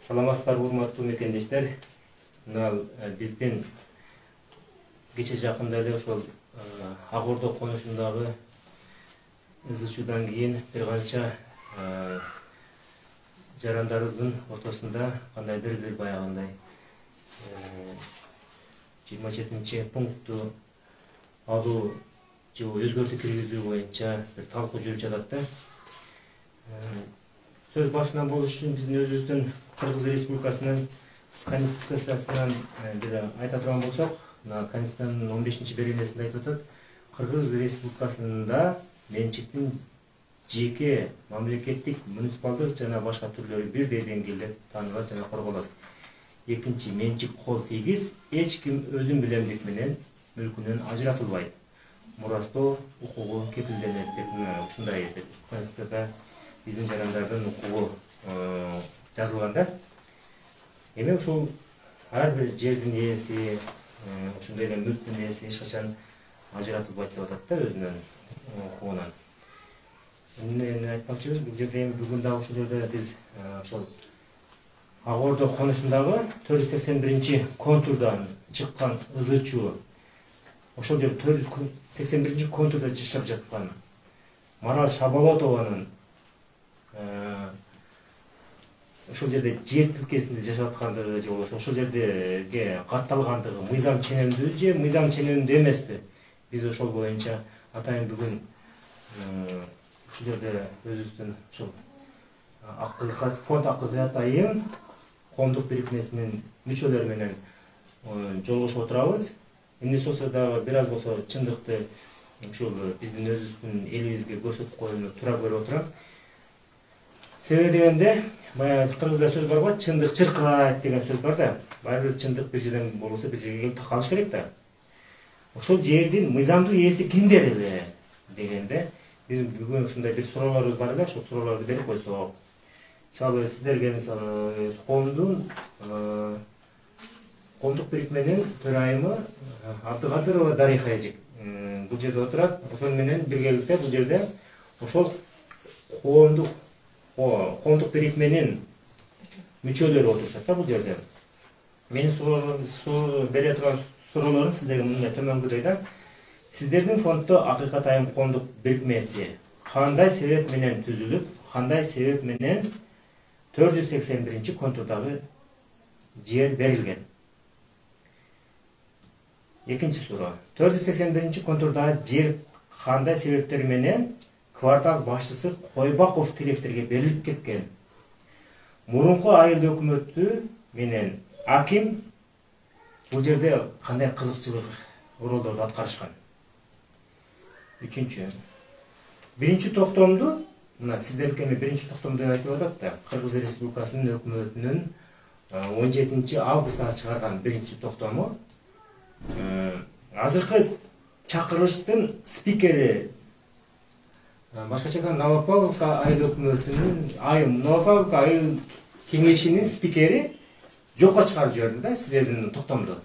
Саламатсыздар, урматтуу мекендештер. Мына биздин кече жакында эле ошол Ак Ордо конушундагы ызычуудан кийин бир канча жарандарыбыздын ортосунда кандайдыр бир баягындай 27-пунктту алуу же өзгөртүү киргизүү боюнча бир талкуу жүрүп жатат да. Söz başından buluş için bizim özümüzden Kırgız Respublikasının Konstitusiyasından bir ayta turan bolsak, Konstitusiyanın 15. belirlemesinde aytıldı. Kırgız Respublikasında mençiktin jеке мамлекеттик, муниципалдык жана башка түрлөрү бирдей деңгээлде таанылат жана корголот. Экинчи, менчик кол тийгиз, эч ким өзүн билемдик менен мүлкүнөн ажыратылбайт. Мурастоо укугу кепилденет деп ушундай айтат. Конституцияда биздин жарандардын укугу жазылганда. Эми ушул ар бир жердин ээси, ошондой эле мүлктүн ээси эч качан ажыратылбайт деп атат да өзүнүн укугунан. Эмне айтмакчыбыз, бул жерде эми бүгүн дагы ушул жерде биз ошол Ак Ордо конушундагы 481 контурдан чыккан ызычуу, ошол жер 481 контурда жашап жаткан Марал Шаболотованын ошол жерде жер тилкесинде жашап аткандыгы же болбосо ошол жердеге катталгандыгы мыйзам ченемдүү же мыйзам ченемдүү эмеспи? Биз ошол боюнча атайын бүгүн ушул жерде өзүбүздүн ошол фонд Акылкат айым коомдук бирикмесинин мүчөлөрү менен жолугушуп отурабыз. Эмне болсо дагы бир аз болсо чындыкты ушул биздин өзүбүздүн элибизге көрсөтүп коюуну туура көрүп отурам. Себеби дегенде, баягы кыргызда сөз бар го, чындык чыркырайт деген сөз бар да. Баары бир чындык бир жерден болбосо бир жерге келип такалыш керек да. Ошол жердин мыйзамдуу ээси кимдер эле дегенде, биз бүгүн ушундай бир суроолорубуз бар эле, ошол суроолорду берип койсок. Мисалы сиздерге мисалы коомдук бирикменин төрайымы Абдыкадырова Дариха эжик бул жерде отурат. Ошол менен биргеликте бул жерде ошол коомдук бирикменин мүчөлөрү отурушат да бул жерде. Менин бере турган суроолорум сиздерге мындай төмөнгүдөй да. Сиздердин фонддо Акылкат айым коомдук бирикмеси кандай себеп менен түзүлүп, кандай себеп менен 481 контурдагы жер берилген? Экинчи суроо. 481 контурдагы жер кандай себептер менен квартал башчысы Койбаков тилектерге берилип кеткен? Мурунку айыл өкмөтү менен аким бул жерде кандай кызыкчылык ролдорду аткарышкан? Үчүнчү. Биринчи токтомду, мына сиздерге биринчи токтомду айтып атат да, Кыргыз Республикасынын өкмөтүнүн 17 августта чыгарган биринчи токтому азыркы чакырылыштын спикери башкача айтканда Новопавловка айыл өкмөтүнүн Новопавловка айыл кеңешинин спикери жокко чыгарып жиберди да сиздердин токтомду.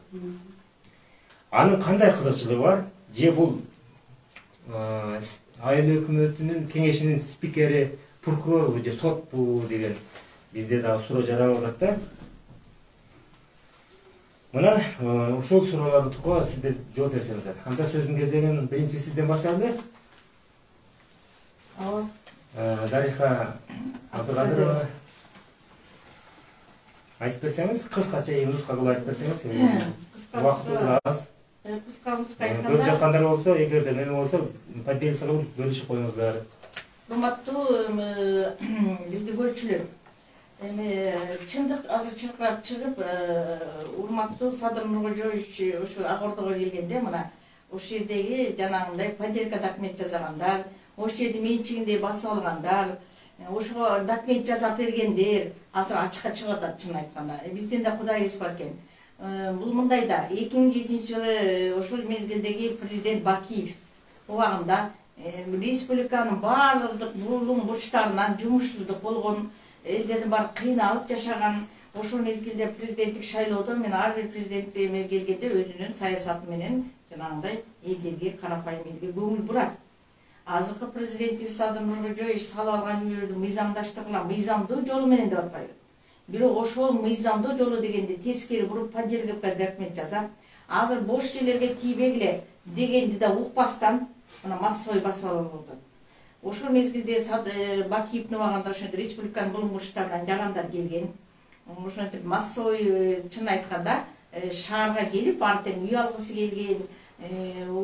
Анын кандай кызыкчылыгы бар? Же бул айыл өкмөтүнүн кеңешинин спикери прокурорбу же сотпу деген бизде дагы суроо жаралып атат да. Мына ушул суроолорго сиздер жооп берсеңиздер. Анда сөздүн кезегин биринчи сизден баштайлы. Дариха Абдыкадырова айтып берсеңиз, кыскача нуска кылып айтып берсеңиз. Убакыт аз. Кыска айтканда. Көрүп жаткандар болсо, эгерде неме болсо, поделиться кылып бөлүшүп коюңуздар. Урматтуу бизди көрүүчүлөр. Эми чындык азыр чыркырап чыгып, урматтуу Садыр Нуркожоевич ошо Ак Ордого келгенде мына ошол жердеги жанагындай поделка документ жасагандар, ошол жерди менчигинде басып алгандар, ошого документ жасап бергендер азыр ачыкка чыгып атат чын айтканда. Бизден да кудайыбыз бар экен. Бул мындай да 2007-жылы ошол мезгилдеги президент Бакиев убагында республиканын баардык булум бурчтарынан жумушсуздук болгон, элдердин баары кыйналып жашаган, ошол мезгилде президенттик шайлоодо мен ар бир президент келгенде өзүнүн саясаты менен жанагындай элдерге, карапайым элге көңүл бурат. Азыркы президентибиз Садыр Нуркожоевич салып алган үйлөрдү мыйзамдаштыргыла, мыйзамдуу жолу менен деп атпайбы. Бирок ошол мыйзамдуу жолу дегенде тескери буруп поддержка документ жазат. Азыр бош жерлерге тийбегиле дегенди да укпастан мына массовый басып алып атат. Ошол мезгилде Бакиев нубаганда ошентип республиканын булунгучтарынан жарандар келген. Ошентип массовый чын айтканда шаарга келип артен үй алгысы келген,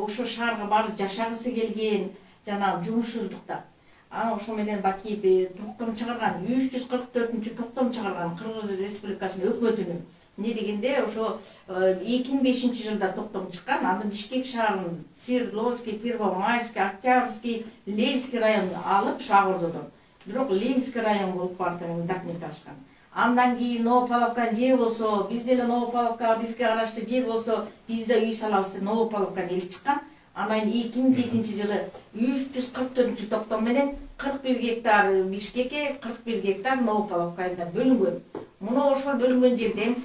ошо шаарга барып жашагысы келген, жанагы жумушсуздукта. Ана ошо менен Бакиев токтом чыгарган, 344-чү токтом чыгарган Кыргыз Республикасынын өкмөтүнүн. Не дегенде ошо 2005-жылда токтом чыккан, аны Бишкек шаарынын Свердловский, Первомайский, Октябрьский, Ленинский районун алып ошо Агордодон. Бирок Ленинский район болуп бардыгын документ ашкан. Андан кийин Новополовка же болсо, бизде эле Новополовка, бизге караштуу же болсо, бизде үй салабыз деп Новополовка келип чыккан. Анан 2007-жылы 344-чү токтом менен 41 гектар Бишкекке, 41 гектар Новополовкага бөлүнгөн. Муну ошол бөлүнгөн жерден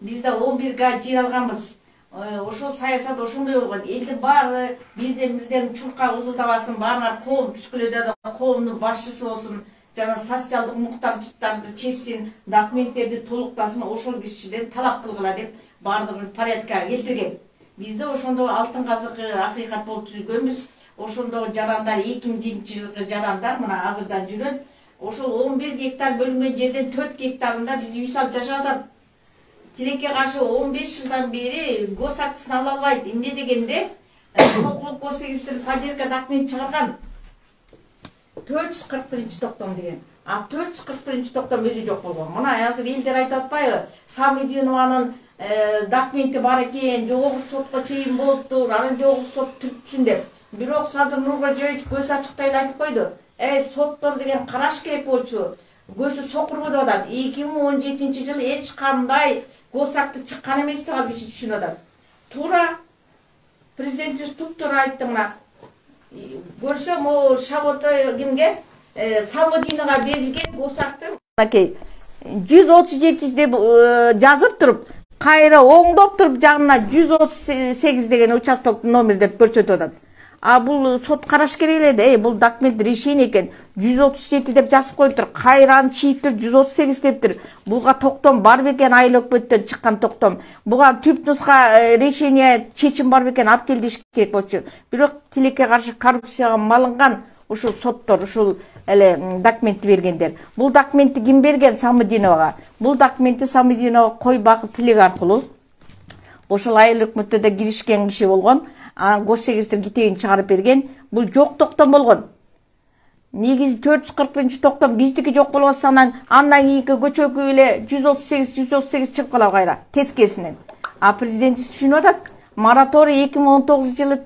бизде 11 га жер алганбыз. Ошол саясат ошондой болгон. Элдин баары бирден чуркак ызылдабасын, баарына коом түскүлөдө да коомдун башчысы болсун, жана социалдык муктаждыктарды чечсин, документтерди толуктасын, ошол кишиден талап кылгыла деп баардыгын порядкага келтирген. Бизде ошондо алтын казык акыйкат болуп түзгөнбүз. Ошондо жарандар 2000-жылкы жарандар мына азырдан жүрөт. Ошол 11 гектар бөлүнгөн жерден 4 гектарында биз үй салып жашап атат. Тилекке каршы 15 жылдан бери гос актысын ала албайт. Эмне дегенде Сокулук госрегистр поддержка документ чыгарган. 441 токтом деген. А 441 токтом өзү жок болгон. Мына азыр элдер айтып атпайбы? Самидинованын документи бар экен, жогорку сотко чейин болуптур, анан жогорку сот түртсүн деп. Бирок Садыр Нуркожоевич көз ачыктай эле айтып койду. Соттор деген караш керек болчу. Көзү сокурбоду атат. 2017-жылы эч кандай гос акты чыккан эмес деп ал киши түшүнүп атат. Туура президентибиз туптуура айтты мына. Көрсөм могу Шабото кимге? Самодинага берилген гос акты. Мынакей 137 деп жазып туруп, кайра оңдоп туруп жагына 138 деген участок номер деп көрсөтүп атат. А бул сот караш керек эле да, бул документ решение экен. 137 деп жазып коюптур, кайраны чийиптир 138 дептир. Буга токтом бар бекен, айыл өкмөттөн чыккан токтом. Буга түп нуска решение, чечим бар бекен, алып кел деш керек болчу. Бирок тилекке каршы коррупцияга малынган ушул соттор, ушул эле документти бергендер. Бул документти ким берген? Самидиновага. Бул документти Самидинова кой багып тилек аркылуу ошол айыл өкмөттө киришкен киши болгон. Госсегистр китебин чыгарып берген. Бул жок токтом болгон. Негизи 441 токтом биздики жок болбосо андан кийинки көчөкү эле 138 чыгып калат кайра тескесинен. А президент түшүнүп атат. Мораторий 2019 жылы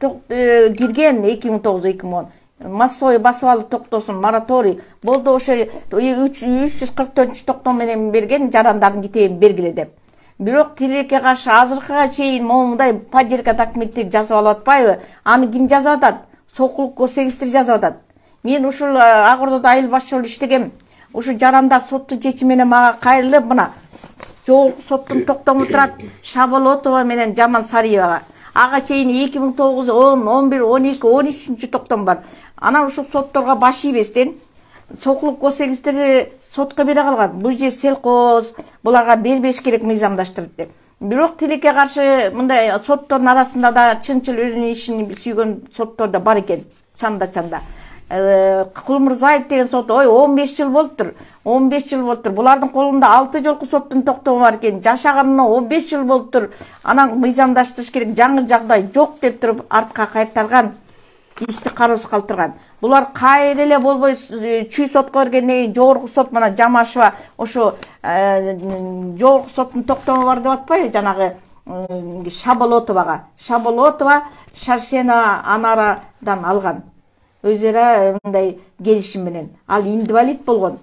кирген, 2009-2010. Массовый басып алып токтосун мораторий болду, ошо 344 токтом менен берген жарандардын китебин бергиле деп. Бирок тилекке каршы азыркыга чейин момундай поддержка документти жазып алып атпайбы? Аны ким жазып атат? Сокулук госрегистр жазып атат. Мен ушул Агордодо айыл башчы болуп иштегем. Ушу жарандар соттун чечими менен мага кайрылып мына жогорку соттун токтому турат Шаболотова менен Жаман Сариевага. Ага чейин 2009, 10, 11, 12, 13-чү токтом бар. Анан ушул сотторго баш ийбестен Сокулук госрегистри сотко бере калган. Бул жер селкоз, буларга бербеш керек мыйзамдаштырып деп. Бирок тилекке каршы мындай соттордун арасында да чынчыл өзүнүн ишин сүйгөн соттор да бар экен. Чанда. Кулмурзаев деген сот 15 жыл болуптур. 15 жыл болуптур. Булардын колунда 6 жолку соттун токтому бар экен. Жашаганына 15 жыл болуптур. Анан мыйзамдаштырыш керек, жаңы жагдай жок деп туруп артка кайтарган, ишти кароосуз калтырган. Булар кайра эле болбой чүй сотко бергенден кийин жогорку сот мына Жамашева ошо жогорку соттун токтому бар деп атпайбы, жанагы Шаболотовага. Шаболотова Шаршена Анарадан алган. Өзара мындай келишим менен. Ал инвалид болгон.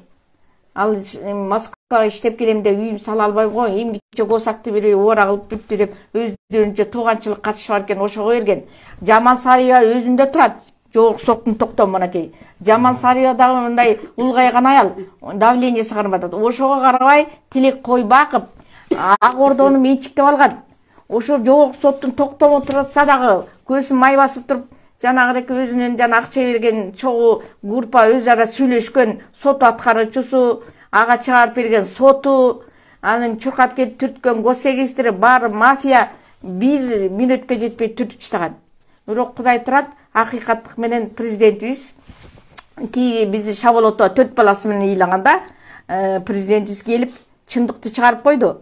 Ал Москвага иштеп келем деп үйүм сала албай койгон. Эмгиче гос акты берип убара кылып бүттү деп өздөрүнчө тууганчылык катышы бар экен, ошого берген. Жаман Сария өзүндө турат. Жогорку соттун токтому мынакей. Жаман Сария дагы мындай улгайган аял, давлениеси кармап атат. Ошого карабай тилек кой бакып, Агордону менчиктеп алган. Ошо жогорку соттун токтому турса дагы көзүн май басып туруп, жанагыдек өзүнүн акча берген чогуу группа өз ара сүйлөшкөн, сот аткаруучусу, ага чыгарып берген соту, анын чуркап кетип түрткөн госсегистри баары мафия 1 мүнөткө жетпей түртүп таштаган. Бирок Кудай турат, акыйкаттык менен президентибиз бизди шаболотоо 4 баласы менен ыйлаганда президентибиз келип чындыкты чыгарып койду.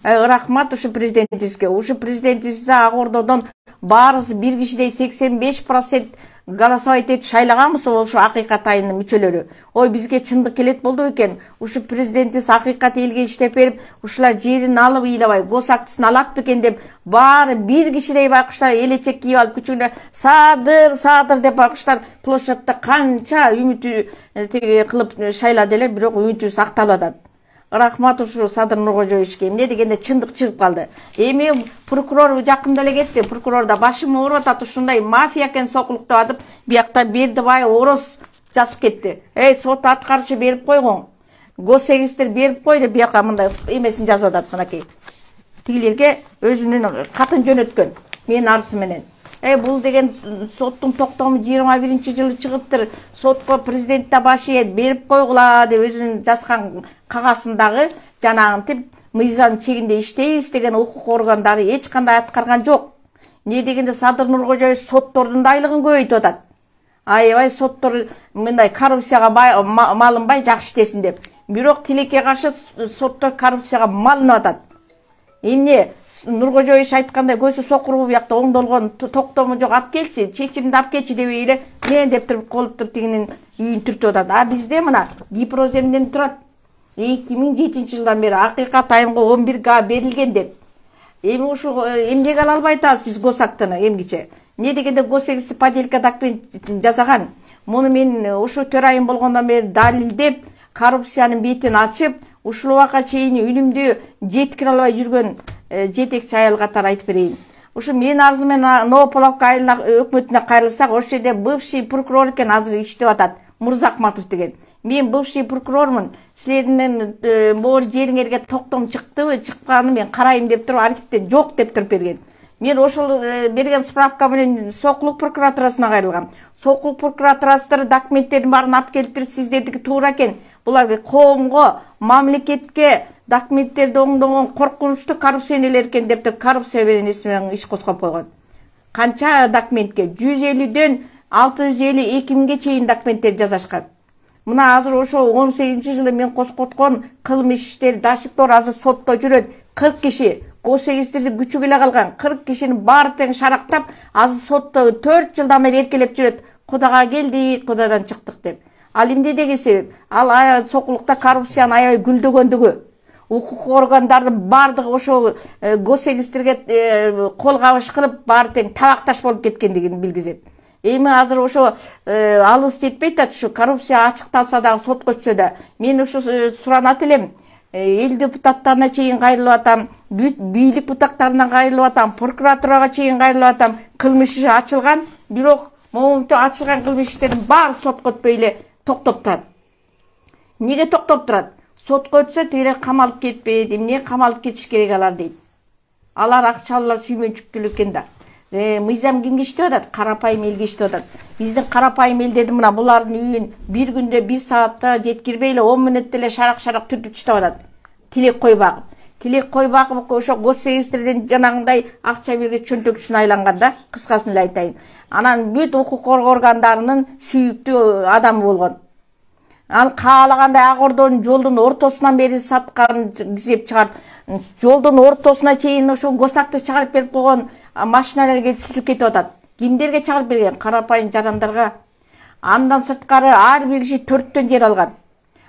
Рахмат ушу президентибизге. Ушу президентибизди Ак Ордодон баарысы бир кишидей 85% голосовать этип шайлаганбыз, ушу акыйкат айынын мүчөлөрү. Ой, бизге чындык келет болду экен. Ушу президентибиз акыйкат элге иштеп берип, ушулар жерин алып ыйлабай, гос актысын алат бекен деп, баары бир кишидей байкуштар элечек кийип алып күчүнө садыр деп байкуштар площадьда канча үмүт кылып шайлады эле, бирок үмүтүбүз акталып атат. Рахмат ушу Садыр Нуркожоевичке. Эмне дегенде чындык чыгып калды. Эми прокурор жакында эле кетти. Прокурор да башым ооруп атат, ушундай мафия экен сокулуктап атып, биякта Бердибай Ороз жазып кетти. Сот аткаруучу берип койгон. Госсегистер берип койду, бияка мындай эмесин жазып атат мынакей. Тигилерге өзүнүн катын жөнөткөн. Менин арызы менен. Бул деген соттун токтому 21-жылы чыгыптыр. Сотко президент да баш ийет, берип койгула деп өзүнүн жазган кагазындагы жанагынтип мыйзам чегинде иштейбиз деген укук органдары эч кандай аткарган жок. Не дегенде Садыр Нуркожоев соттордун да айлыгын көбөйтүп атат. Аябай соттор мындай коррупцияга малынбай жакшы иштесин деп. Бирок тилекке каршы соттор коррупцияга малынып атат. Эмне Нуркожоевич айткандай көзү сокурбу биякта оңдолгон токтому жок, алып келчи, чечимди алып келчи дебей эле мен деп туруп колуп туруп тигинин үйүн түртүп атат. А бизде мына Гипроз эмнеден турат? 2007-жылдан бери акыйкат айымга 11 берилген деп. Эми ушу эмнеге ала албай атабыз биз госактыны эмгиче? Не дегенде госсегисти поделка документ жасаган. Муну мен ушу 4 айым болгондон бери далилдеп, коррупциянын бетин ачып, ушул убакка чейин үнүмдү жеткире албай жүргөн жетекчи аял катары айтып берейин. Ушу менин арызым менен Новополовка айылына өкмөтүнө кайрылсак, ошол жерде бывший прокурор экен азыр иштеп атат, Мурзахматов деген. Мен бывший прокурормун. Силердин могу жериңерге токтом чыктыбы, чыкканын мен карайм деп туруп архивде жок деп туруп берген. Мен ошол берген справка менен Сокулук прокуратурасына кайрылгам. Сокулук прокуратурасы документтердин баарын алып келип туруп сиздердики туура экен. Булар коомго, мамлекетке документтерди оңдогон коркунучтуу коррупционерлер экен деп туруп коррупция менен иш козгоп койгон. Канча документке 150дөн 652 миңге чейин документтер жасашкан. Мына азыр ошо 18-жылы мен козготкон кылмыш иштер дашыктор азыр сотто жүрөт. 40 киши госсегистердин күчү келе калган 40 кишинин баары тең шарактап, азыр сотто 4 жылдан бери эркелеп жүрөт. Кудайга келдик, Кудайдан чыктык деп. Ал эмне деген себеп? Ал Сокулукта коррупциянын аябай гүлдөгөндүгү. Укук органдардын баардыгы ошол госсегистерге кол кабыш кылып, баары тең табакташ болуп кеткендигин билгизет. Эми азыр ошо алыс жетпейт атат, ушу коррупция ачыкталса дагы сотко түшсө да. Мен ушу суранат элем. Эл депутаттарына чейин кайрылып атам, бийлик бутактарына кайрылып атам, прокуратурага чейин кайрылып атам. Кылмыш иши ачылган, бирок момунту ачылган кылмыш иштердин баары сотко өтпөй эле токтоп турат. Неге токтоп турат? Сотко өтсө тигилер камалып кетпейт, эмне камалып кетиш керек алар дейт. Алар акчалуулар сүймөнчүктүү экен да. Мыйзам кимге иштеп атат? Карапайым элге иштеп атат. Биздин карапайым элдердин мына булардын үйүн бир күндө 1 саатта жеткирбей эле 10 мүнөттө эле шарак түртүп таштап атат. Тилек кой багып. Тилек кой багып ошо госсегистерден жанагындай акча берген чөнтөкчүсүн айланганда, кыскасын эле айтайын. Анан бүт укук органдарынын сүйүктүү адамы болгон. Ал каалагандай Ак Ордонун жолдун ортосунан бери сатканын кизеп чыгарып, жолдун ортосуна чейин ошо госакты чыгарып берип койгон машиналар келип сүзүп кетип атат. Кимдерге чыгарып берген? Карапайым жарандарга. Андан сырткары ар бир киши 4төн жер алган.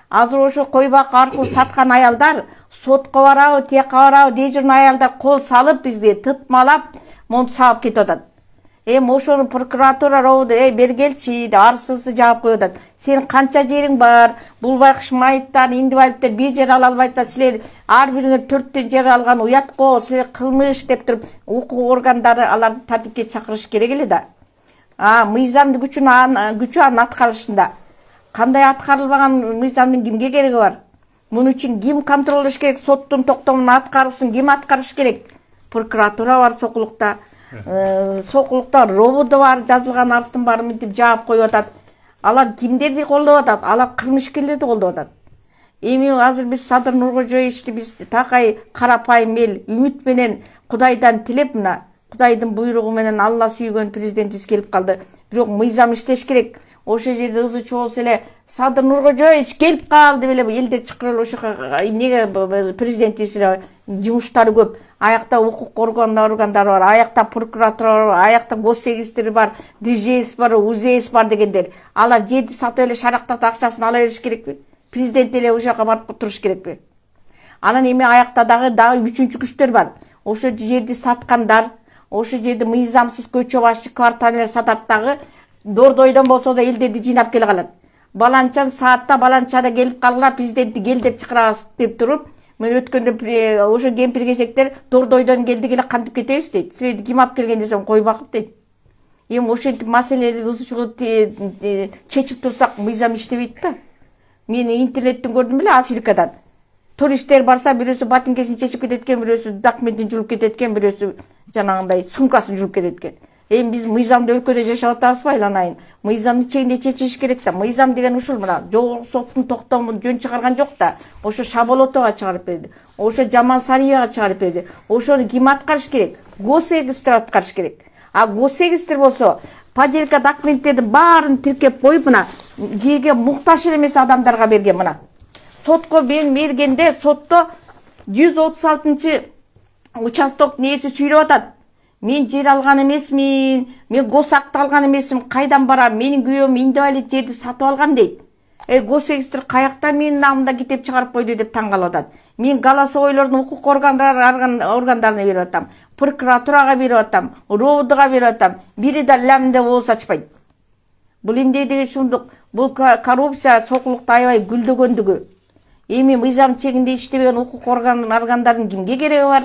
Азыр ошо койбак аркылуу саткан аялдар сотко барабы, тияка барабы, дежурный аялдар кол салып бизге тытмалап, монту сабып кетип атат. Ошону прокуратура роуду бергелчи деп арызды жаап коюп атат. Сенин канча жериң бар? Бул байкуш майыптар, инвалидтер бир жер ала албайт да, силер ар бириңер 4төн жер алган уятко, силер кылмыш деп туруп укук органдары аларды тартипке чакырыш керек эле да. Мыйзамдын күчү анын аткарышында. Кандай аткарылбаган мыйзамдын кимге кереги бар? Муну үчүн ким контролдош керек? Соттун токтомун аткарысын ким аткарыш керек? Прокуратура бар Сокулукта. Сокулукта рободу бар, жазылган арыздын баарын мынтип жаап коюп атат. Алар кимдерди колдоп атат? Алар кылмышкерлерди колдоп атат. Эми азыр биз Садыр Нуркожоевичти биз такай карапайым эл үмүт менен Кудайдан тилеп, мына Кудайдын буйругу менен Алла сүйгөн президентибиз келип калды. Бирок мыйзам иштеш керек. Ошол жерде ызы чуу болсо эле Садыр Нуркожоевич келип калды деп эле элдер чакырып ошо эмнеге президентибиз эле жумуштары көп. Аякта укук органдары бар, аякта прокуратура бар, аякта госсегистри бар, ДЖС бар, УЗС бар дегендер. Алар жерди сатып эле шарактат акчасын ала бериш керекпи? Президент эле ошол жака барып туруш керекпи? Анан эми аякта дагы үчүнчү күчтөр бар. Ошо жерди саткандар, ошо жерди мыйзамсыз көчө башы кварталдар сатат дагы дордойдон болсо да элдерди жыйнап келе калат. Баланчан саатта баланчада келип калгыла президентти кел деп чакырабыз деп туруп, мен өткөндө ошо кемпир кезектер дордойдон келдик эле кантип кетебиз дейт. Силерди ким алып келген десем кой бакып дейт. Эми ошентип маселелерди ызычууну чечип турсак мыйзам иштебейт да. Мен интернеттен көрдүм беле Африкадан. Туристтер барса бирөөсү ботинкесин чечип кетет экен, бирөөсү документин жулуп кетет экен, бирөөсү жанагындай сумкасын жулуп кетет экен. Эми биз мыйзамдуу өлкөдө жашап атабызбы айланайын? Мыйзамды чегинде чечиш керек да. Мыйзам деген ушул мына жогорку соттун токтомун жөн чыгарган жок да. Ошо Шаболотова чыгарып берди. Ошо Жаман Сариевага чыгарып берди. Ошону ким аткарыш керек? Госсегистр аткарыш керек. А госсегистр болсо поделка документтердин баарын тиркеп коюп мына жерге муктаж эмес адамдарга берген мына. Сотко бергенде сотто 136 участок нээси сүйлөп атат. Мен жер алган эмесмин, мен госакты алган эмесмин, кайдан барам, менин күйөөм индивалид жерди сатып алган дейт. Госсегистр каякта менин намымда китеп чыгарып койду деп таң калып атат. Мен голосовойлордун укук органдарына берип атам, прокуратурага берип атам, РОВДга берип атам. Бири да ламде ооз ачпайт. Бул эмне деген шундук? Бул коррупция сокулукта аябай гүлдөгөндүгү. Эми мыйзам чегинде иштебеген укук органдардын кимге кереги бар?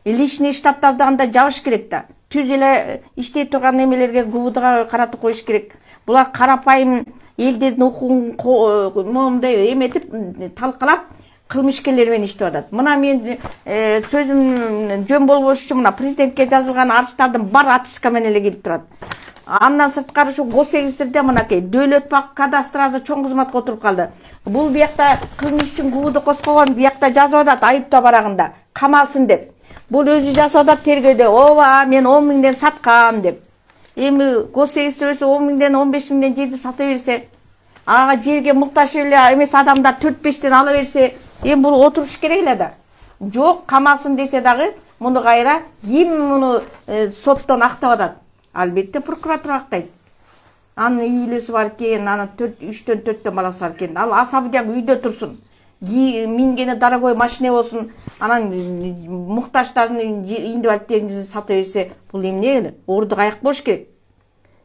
Личный штаттарды анда жабыш керек да. Түз эле иштей турган эмелерге ГУБДга каратып коюш керек. Булар карапайым элдердин укугун моундай эметип талкалап кылмышкерлер менен иштеп атат. Мына мен сөзүм жөн болбош үчүн мына президентке жазылган арыздардын бар отписка менен эле келип турат. Андан сырткары ушу госсегистрде мынакей Дөөлөт бак кадастразы чоң кызматка отуруп калды. Бул биякта кылмыш үчүн ГУБД коскогон, биякта жазып атат айыптоо барагында камалсын деп. Бул өзү жасап атат тергөөдө. Ооба, мен 10 миңден саткам деп. Эми госсегистр өзү 10 миңден 15 миңден жерди сата берсе, ага жерге муктаж эле эмес адамдар 4-5тен ала берсе, эми бул отуруш керек эле да. Жок, камалсын десе дагы муну кайра ким муну соттон актап атат? Албетте прокуратура актайт. Анын үй бүлөсү бар экен, анын 3төн 4төн баласы бар экен. Ал асабыдак үйдө турсун. Мингени дорогой машина болсун, анан муктаждардын индивалидтерин сата берсе, бул эмне? Орду каяк болуш керек.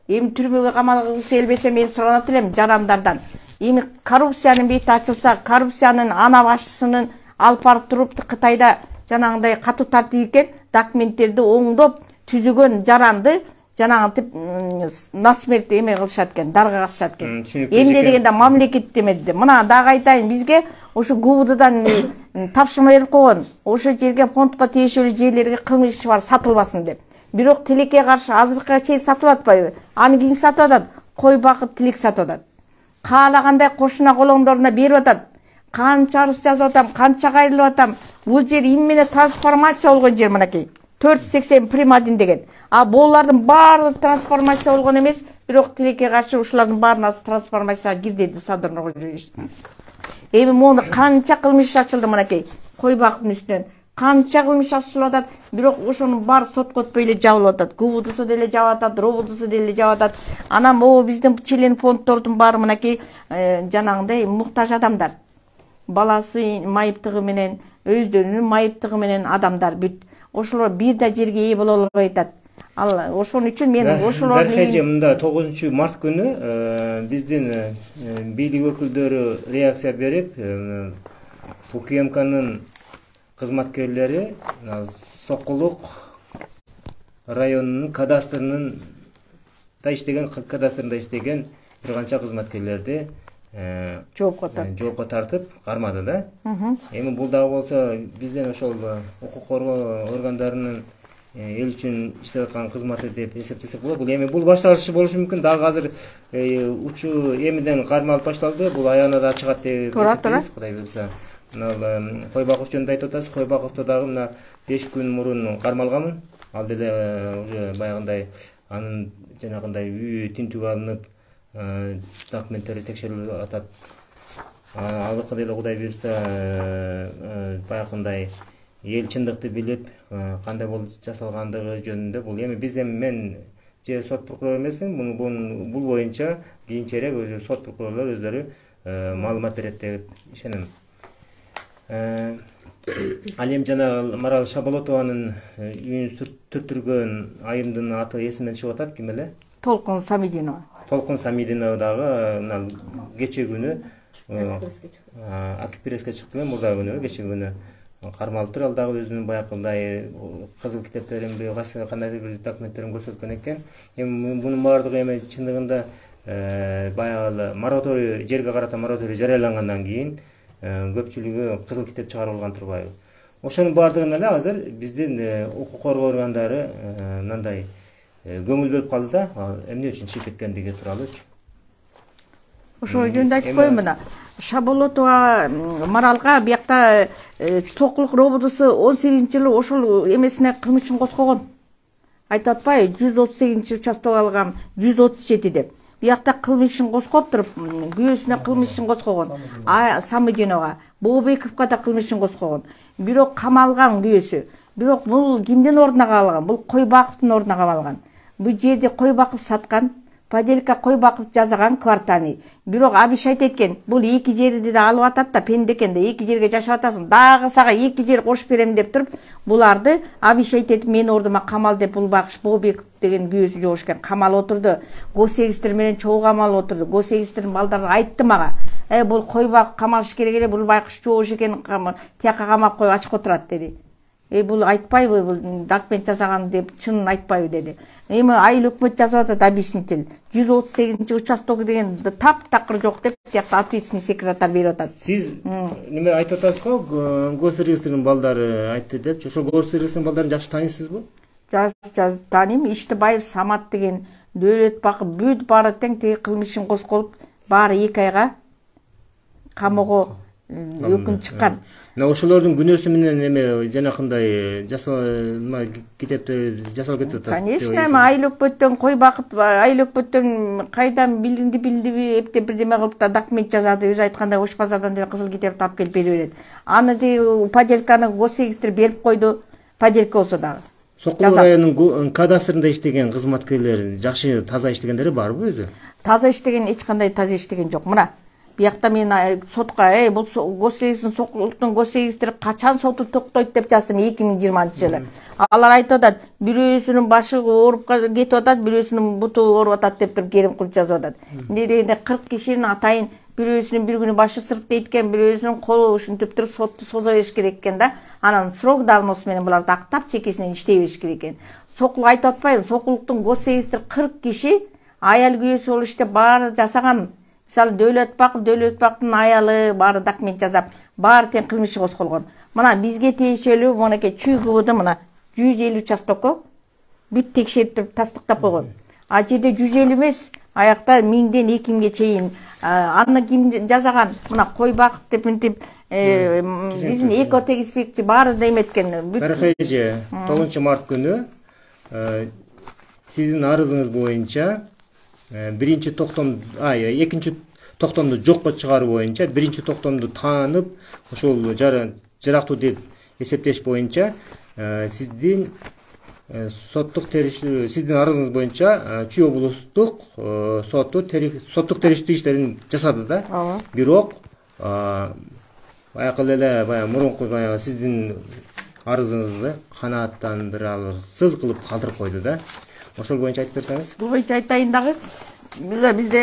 Эми түрмөгө камалгысы келбесе мен суранат элем жарандардан. Эми коррупциянын бети ачылса, коррупциянын ана башчысынын алып барып туруп Кытайда жанагындай катуу тартип экен, документтерди оңдоп түзүгөн жаранды жанагынтип насмерть эме кылышат экен, дарга касышат экен. Эмне дегенде мамлекет демеди. Мына дагы айтайын, бизге ошо ГУБДдан тапшырма берип койгон. Ошо жерге фондко тиешелүү жерлерге кылмыш бар, сатылбасын деп. Бирок тилекке каршы азыркыга чейин сатып атпайбы? Аны ким сатып атат? Кой бакыт тилек сатып атат. Каалагандай кошуна колоңдоруна берип атат. Канча арыз жазып атам, канча кайрылып атам. Бул жер именно трансформация болгон жер мынакей. 480 Примадин деген. А болардын баары трансформация болгон эмес, бирок тилекке каршы ушулардын баарына трансформацияга кир деди Садыр Нуркожоевич. Эми мону канча кылмыш ачылды мынакей. Кой бактын үстүнөн. Канча кылмыш ачылып атат, бирок ошонун баары сотко өтпөй эле жабылып атат. ГУБДсы деле жабып атат, РОВДсы деле жабып атат. Анан могу биздин член фонддордун баары мынакей жанагындай муктаж адамдар. Баласы майыптыгы менен, өздөрүнүн майыптыгы менен адамдар бүт. Ошолор бир да жерге ээ боло албай атат. Ал ошон үчүн мен ошолордун Дархажы мында 9 март күнү биздин бийлик өкүлдөрү реакция берип, УКМКнын кызматкерлери Сокулук районунун кадастрында иштеген бир канча кызматкерлерди жоопко тартып кармады да. Эми бул дагы болсо бизден ошол укук коргоо органдарынын эл үчүн иштеп аткан кызматы деп эсептесек болот. Бул эми бул башталышы болушу мүмкүн. Дагы азыр учуу эмиден кармалып башталды. Бул аягына да чыгат деп эсептейбиз, Кудай буюрса. Мына Койбаков жөнүндө айтып атасыз. Койбаковду дагы мына 5 күн мурун кармалганмын. Ал деле уже баягындай анын жанагындай үйү тинтүүгө алынып, документтери текшерилип атат. Алыкы деле Кудай буюрса баягындай эл чындыкты билип, кандай болуп жасалгандыгы жөнүндө бул эми биз мен же сот прокурор эмесмин, бул боюнча кийинчерээк өзү сот прокурорлор өздөрү маалымат берет деп ишенем. Ал эми жана Марал Шаболотованын үйүн түртүргөн айымдын аты эсимден чыгып атат, ким эле? Толкун Самидинова. Толкун Самидинова дагы мына кече күнү Акил преске чыкты, мурда күнү кече күнү кармалыптыр. Ал дагы өзүнүн баягындай кызыл китептерин кандайдыр бир документтерин көрсөткөн экен. Эми мунун баардыгы эми чындыгында баягы мораторий, жерге карата мораторий жарыялангандан кийин көпчүлүгү кызыл китеп чыгарып алган турбайбы? Ошонун баардыгын эле азыр биздин укук коргоо органдары мындай көңүл бөлүп калды да, эмне үчүн чыгып кеткендиги тууралуучу. Ошол жөнүндө айтып коеюн мына. Шаболотова Маралга биякта Сокулук робудусу 18-жылы ошол эмесине кылмышын козгогон. Айтып атпайбы, 138-участок алгам, 137 деп. Биякта кылмышын козгоп туруп, күйөөсүнө кылмышын козгогон. Самидинова, Бообековго да кылмышын козгогон. Бирок камалган күйөөсү. Бирок бул кимдин ордуна кабылган? Бул Койбаковдун ордуна кабылган. Бул жерди Койбаков саткан. Поделка Койбаков жазаган квартаны. Бирок Абиш айтат экен, бул эки жерди да алып атат да, пенде экен да, эки жерге жашап атасың. Дагы сага эки жер кошуп берем деп туруп, буларды Абиш айтат, мен ордума камал деп бул багыш Бообеков деген күйөөсү жоош экен. Камал отурду. Госегистр менен чогуу камал отурду. Госегистрдин балдары айтты мага. Бул Койбаков камалыш керек эле, бул байкуш жоош экен, тияка камап коюп ачык отурат деди. Бул айтпайбы, бул документ жасаган деп чынын айтпайбы деди. Эми айыл өкмөт жазып атат объяснитель. 138-участок деген таптакыр жок деп тиякта ответственный секретарь берип атат. Сиз неме айтып атасыз го, госрегистрдин балдары айтты деп. Ошол госрегистрдин балдарын жакшы тааныйсызбы? Жакшы тааныйм. Иштибаев Самат деген Дөөлөт Бакып бүт баары тең тиги кылмышын козголуп, баары 2 айга камоого өкүм чыккан. Ошолордун күнөөсү менен эме жанакындай жасалма китептер жасалып кетип атат. Конечно, айыл өкмөттөн Койбакып, айыл өкмөттөн кайдан билдиби, эптеп бирдеме кылып да документ жазады. Өзү айткандай Ош базардан деле кызыл китепти алып келип берип берет. Аны тиги поделканы госрегистр берип койду, поделка болсо дагы. Сокулук районунун кадастрында иштеген кызматкерлер жакшы таза иштегендери барбы өзү? Таза иштеген, эч кандай таза иштеген жок. Мына биякта мен сотка, бул госрегистрдин Сокулуктун госрегистри качан соту токтойт деп жаздым 2020-жылы. Алар айтып атат, бирөөсүнүн башы ооруп кетип атат, бирөөсүнүн буту ооруп атат деп туруп керим кылып жазып атат. Эмне дегенде 40 кишинин атайын бирөөсүнүн bir күнү башы сырып дейт экен, бирөөсүнүн колу ушинтип туруп сотту соза бериш керек экен да. Анан срок давносту менен буларды актап чекесинен иштей бериш керек экен. Сокулук айтып атпайбы, Сокулуктун госрегистри 40 киши аял күйөөсү болуп иштеп баары жасаган. Мисалы Дөөлөт Бактын аялы баары документ жасап, баары тең кылмышы козголгон. Мына бизге тиешелүү монакей ЧКБда мына 150 участокко бүт текшерип туруп тастыктап койгон. А жерде 150 эмес, аякта 1000ден 2000ге чейин. Аны ким жазаган? Мына Койбаков деп мынтип биздин экотегинспекция баары да эметкен. Каракайже 9 март күнү сиздин арызыңыз боюнча экинчи токтомду жокко чыгаруу боюнча биринчи токтомду таанып, ошол жарактуу деп эсептеш боюнча сиздин соттук териштүү, сиздин арызыңыз боюнча Чүй облустук соттук териштүү иштерин жасады да. Бирок баягы эле мурунку сиздин арызыңызды канааттандырарсыз кылып калтырып койду да. Ошол боюнча айтып берсеңиз. Бул боюнча айтайын дагы. Бизде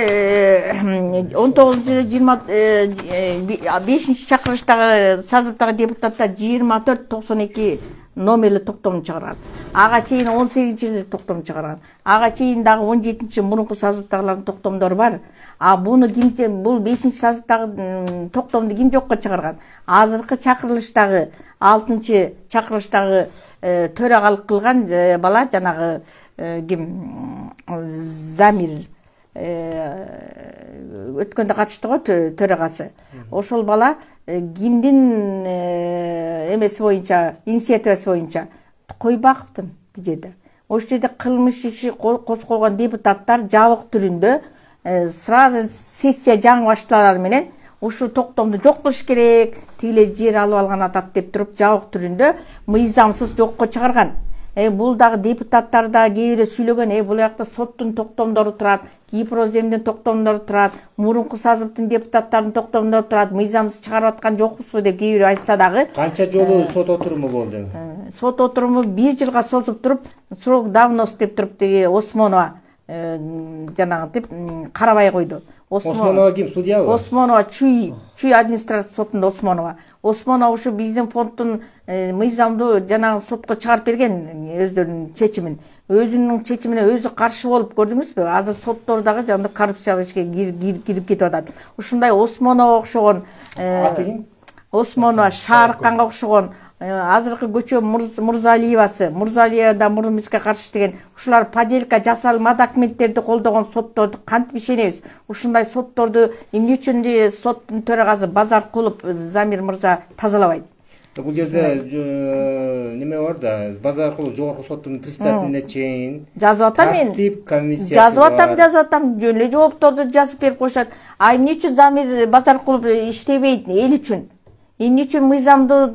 19-5-чакырыштагы сазывдагы депутаттар 2492 номерлі токтомун чыгарган. Ага чейин 18-жылы токтом чыгарган. Ага чейин дагы 17-мурунку сазывдагылардын токтомдору бар. Буну ким, бул 5-сазыктагы токтомду ким жокко чыгарган? Азыркы чакырылыштагы 6-чакырылыштагы төрагалык кылган бала жанагы ким Замир өткөндө катышты го төрагасы. Ошол бала кимдин эмеси боюнча, инициативасы боюнча Койбаковдун бул жерде. Ошол жерде кылмыш иши козголгон депутаттар жабык түрүндө сразу сессия жаңы башталар менен ушул токтомду жок кылыш керек, тигилер жер алып алган атат деп туруп жабык түрүндө мыйзамсыз жокко чыгарган. Бул дагы депутаттар да кээ бирөө сүйлөгөн, бул жакта соттун токтомдору турат, Кипроземдин токтомдору турат, мурунку сазыптын депутаттарынын токтомдору турат, мыйзамсыз чыгарып аткан жокпузбу деп кээ бирөө айтса дагы. Канча жолу сот отуруму болду? Сот отуруму 1 жылга созуп туруп, срок давност деп туруп деги Осмонова жанагы деп карабай койду. Осмонова ким, судьябы? Осмонова Чүй администрация сотунда Осмонова. Осмонова ушу биздин фонддун мыйзамдуу жанагы сотко чыгарып берген өздөрүнүн чечимин. Өзүнүн чечимине өзү каршы болуп көрдүңүзбү? Азыр соттор дагы жана коррупциялык ишке кирип кетип атат. Ушундай Осмонова окшогон аты ким? Осмонова Шаарыкканга окшогон азыркы көчө Мурзалиева да мурун бизге каршы деген ушулар поделька жасалма документтерди колдогон сотторду кантип ишенебиз? Ушундай сотторду эмне үчүн соттун төрагасы Базаркулов Замир мырза тазалабайт? Бул жерде неме бар да, Базаркулов жогорку соттун председателине чейин жазып атам мен. Тартип комиссиясы жазып атам, жөн эле жоопторду жазып берип коюшат. Эмне үчүн Замир Базаркулов иштебейт? Эл үчүн. Эмне үчүн мыйзамдуу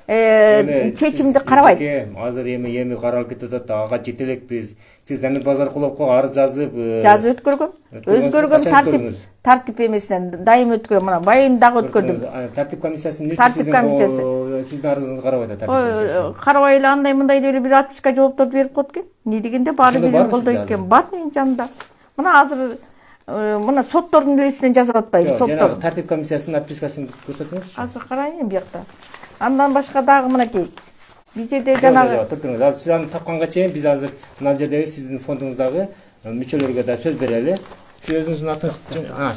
чечимди карабайт? Азыр эми каралып кетип атат, ага жетелекпиз. Сиз Замир Базаркуловго арыз жазып өткөргөм. Өзгөргөм тартип эмесинен дайым өткөрөм. Мына байым дагы өткөрдүм. Тартип комиссиясынын сиздин арызыңызды карабайт тартип комиссиясы. Карабай эле андай мындай деле бир отписка жоопторду берип коет экен. Эмне дегенде баары бирин колдойт экен. Бар менин жанымда. Мына азыр мына соттордун бирөөсүнөн жазып атпайбы? Жанагы тартип комиссиясынын отпискасын көрсөтүңүзчү. Азыр карайын биякта. Андан башка дагы мынакей. Бул жерде жанагы турдуңуз. Азыр сиз аны тапканга чейин биз азыр мына жердеги сиздин фондуңуздагы мүчөлөргө да сөз берели. Сиз өзүңүздүн атыңыз,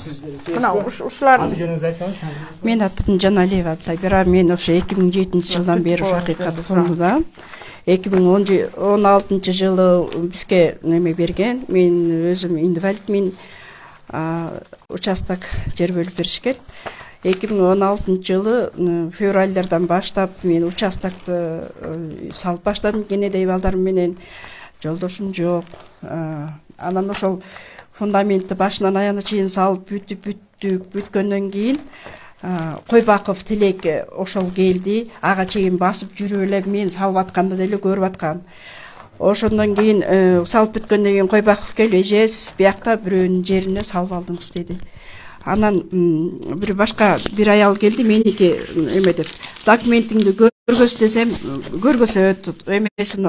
сиз мына ушулар аты жөнүңүздү айтсаңыз. Мен атым Жаналиева Сабира. Мен ошо 2007 жылдан бери ушу Акыйкат фондунда. 2016 жылы бизге неме берген. Мен өзүм инвалидмин. Участок жер бөлүп беришкен. 2016 жылы февралдардан баштап мен участокты салып баштадым. Кенедей балдарым менен жолдошум жок. Анан ошол фундаментти башынан аяна чейин салып бүткөндөн кийин Койбаков Тилек ошол келди. Ага чейин басып жүрүп эле мен салып атканды деле көрүп аткан. Ошондон кийин салып бүткөндөн кийин Койбаков келип, эже сиз биякта бирөөнүн жерине салып алдыңыз деди. Анан бир башка бир аял келди, меники эме деп документиңди көргөз десем, көргөзөт. Эмесин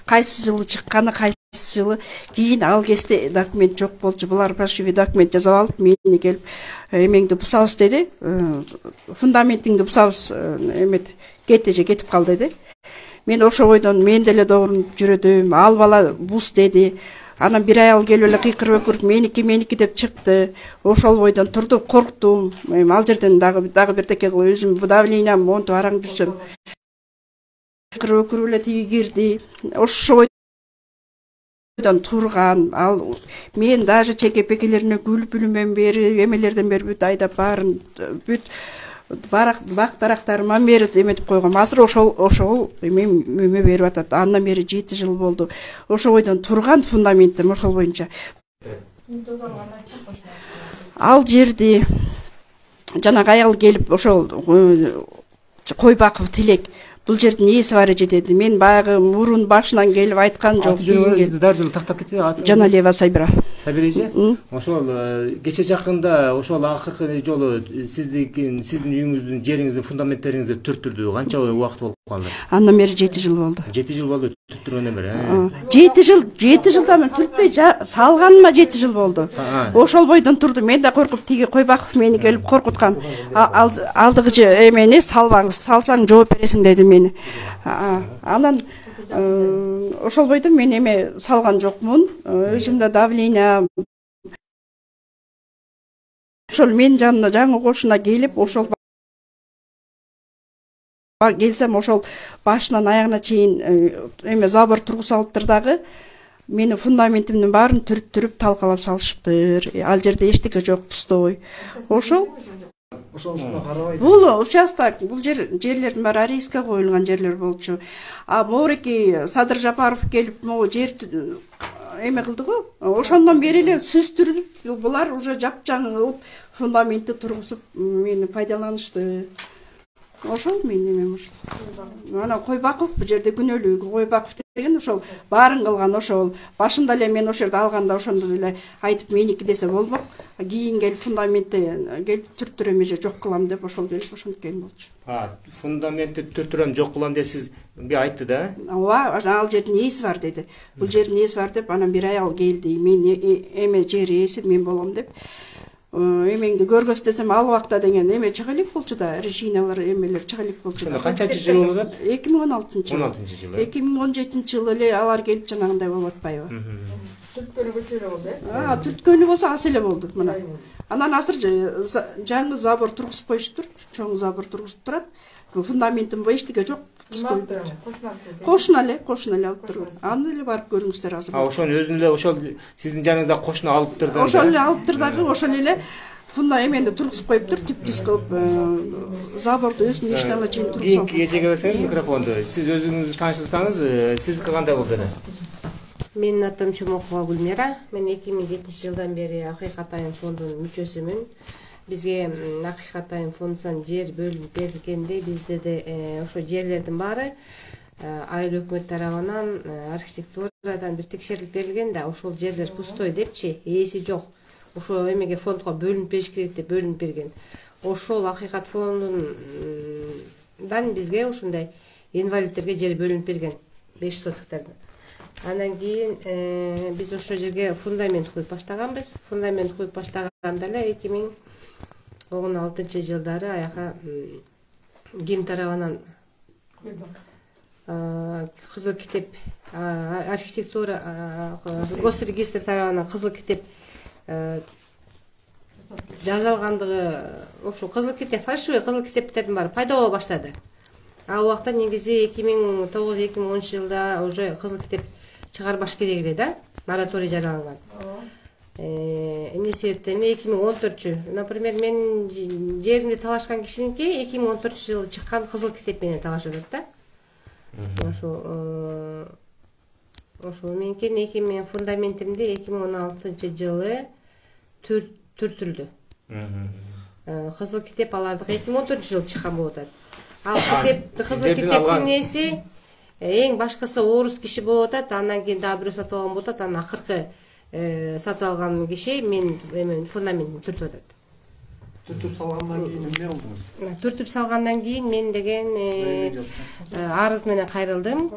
кайсы жылы чыкканы, кайсы жылы. Кийин ал кезде документ жок болчу. Булар фальшивый документ жазып алып, мени келип эмеңди бусабыз деди. Фундаментиңди бусабыз эмет кетип калды деди. Мен ошо бойдон мен деле добурунуп жүрөдүм. Ал бала бус деди. Анан бир аял келип эле кыйкырып өкүрүп меники деп чыкты. Ошол бойдон турдум, корктум. Ал жерден дагы бирдеке кылып өзүм давлениям монтуп араң жүрсөм. Кыйкырып өкүрүп эле тиги кирди. Ошо бойдон турган. Ал мен даже чекепекелерине күлүпүлүмөн бери, эмелерден бери бүт айдап баарын бүт бак тарактарыма бери эметип койгом. Азыр ошол эме берип атат. Андан бери 7 жыл болду. Ошол бойдон турган фундаменттим ошол боюнча. Ал жерди жанагы аял келип ошол Койбаков Тилек бул жердин ээси бар эже деди. Мен баягы мурун башынан келип айткан жок. Дагы тактап кетти. Жаналиева Сабира. Сабира эже? Ошол кече жакында ошол акыркы жолу сиздин үйүңүздүн, жериңиздин фундаменттериңизди түрттүрдү. Канча убакыт болуп калды? Андан бери 7 жыл болду. 7 жыл болду түрттүргөндөн бери. 7 жылдан мен түртпөй салганыма 7 жыл болду. Ошол бойдон турду. Мен да коркуп тиги Койбаков мени келип коркуткан. Алдыгы эмени салбаңыз, салсаң жооп бересиң деди мени. Анан ошол бойдон мен эме салган жокмун. Өзүмдө давление ошол менин жаныма жаңы кошуна келип, ошол келсем, ошол башынан аягына чейин эме забор тургуз алыптыр дагы. Менин фундаментимдин баарын түрүп талкалап салышыптыр. Ал жерде эчтеке жок, пустой. Ошонусуна карабай. Бул участок, бул жерлердин баары арийска коюлган жерлер болчу. А моореки Садыр Жапаров келип, могу жер эме кылды го. Ошондон бери эле сүзтүрүп, булар уже жапжаңы кылып, фундаментти тургузуп, мени пайдаланышты. Ошол менин эмем ошол. Анан Койбаков бул жерде күнөөлүү Койбаков деген ошол баарын кылган, ошол башында эле мен ошол жерде алганда ошондо эле айтып меники десе болмок. Кийин келип фундаментти келип түртүрөм эже жок кылам деп ошол келип ошенткен болчу. Фундаментти түртүрөм жок кылам деп сизге айтты да? Ооба, ал жердин ээси бар деди. Бул жердин ээси бар деп, анан бир аял келди. Мен эме жер ээси мен болом деп. Эмеңди көргөз десем, ал убакта деген эме чыга элек болчу да, режималар эмелер чыга элек болчу. Канчанчы жыл болуп атат? 2016-жылы. 2017-жылы эле алар келип жанагындай болуп атпайбы? Түрткөнү көчө эле болду, түрткөнү болсо ас эле болду мына. Анан азыр жаңы забор тургузуп коюштур, чоң забор тургузуп турат. Фундаментин бо эчтеке жок. Кошуна эле алып туруп. Аны эле барып көрүңүздөр азыр. Ошонун өзүн эле ошол сиздин жаныңызда кошуна алыптыр да. Ошол эле алыптыр дагы, ошол эле эмени тургузуп коюптур, түп-түз кылып, заборду өзүнүн иштана чейин тургузуп. Кийинки кечеге берсеңиз микрофонду. Сиз өзүңүздү тааныштырсаңыз, сиздики кандай болду эле? Менин атым Чомокова Гүлмира. Мен 2007-жылдан бери Акыйкат айым фондунун мүчөсүмүн. Бизге Акыйкат айым фондунан жер бөлүнүп берилгенде бизде де ошо жерлердин баары айыл өкмөт тарабынан архитектурадан бир текшерилип берилген да, ошол жерлер пустой депчи, ээси жок. Ошо эмеге фондго бөлүнүп бериш керек деп бөлүнүп берген. Ошол Акыйкат фондунан бизге ушундай инвалидтерге жер бөлүнүп берген 5 сотыктардан. Андан кийин биз ошол жерге фундамент куюп баштаганбыз. Фундамент куюп баштаганда эле 2016-жылдары аяка КИМ тарабынан кызыл китеп, архитектура госрегистр тарабынан кызыл китеп жазалгандыгы, ошо кызыл китеп, фальшивый кызыл китептердин баары пайда боло баштады. Ал убакта негизи 2009-2010 жылда уже кызыл китеп чыгарбаш керек эле да, мораторий жарыяланган. Эмне себептен 2014-чү, например, менин жеримди талашкан кишиники 2014-жылы чыккан кызыл китеп менен талашып атат да. Ошо менин фундаментимди 2016-жылы түртүлдү. Кызыл китеп алардык 2014-жылы чыккан болуп атат. Ал кызыл китептин ээси эң башкысы орус киши болуп атат, андан кийин дагы бирөө сатып алган болуп атат, анан акыркы сатып алган киши мен фундаментин түртүп атат. Түртүп салгандан кийин эмне кылдыңыз? Түртүп салгандан кийин мен деген арыз менен кайрылдым.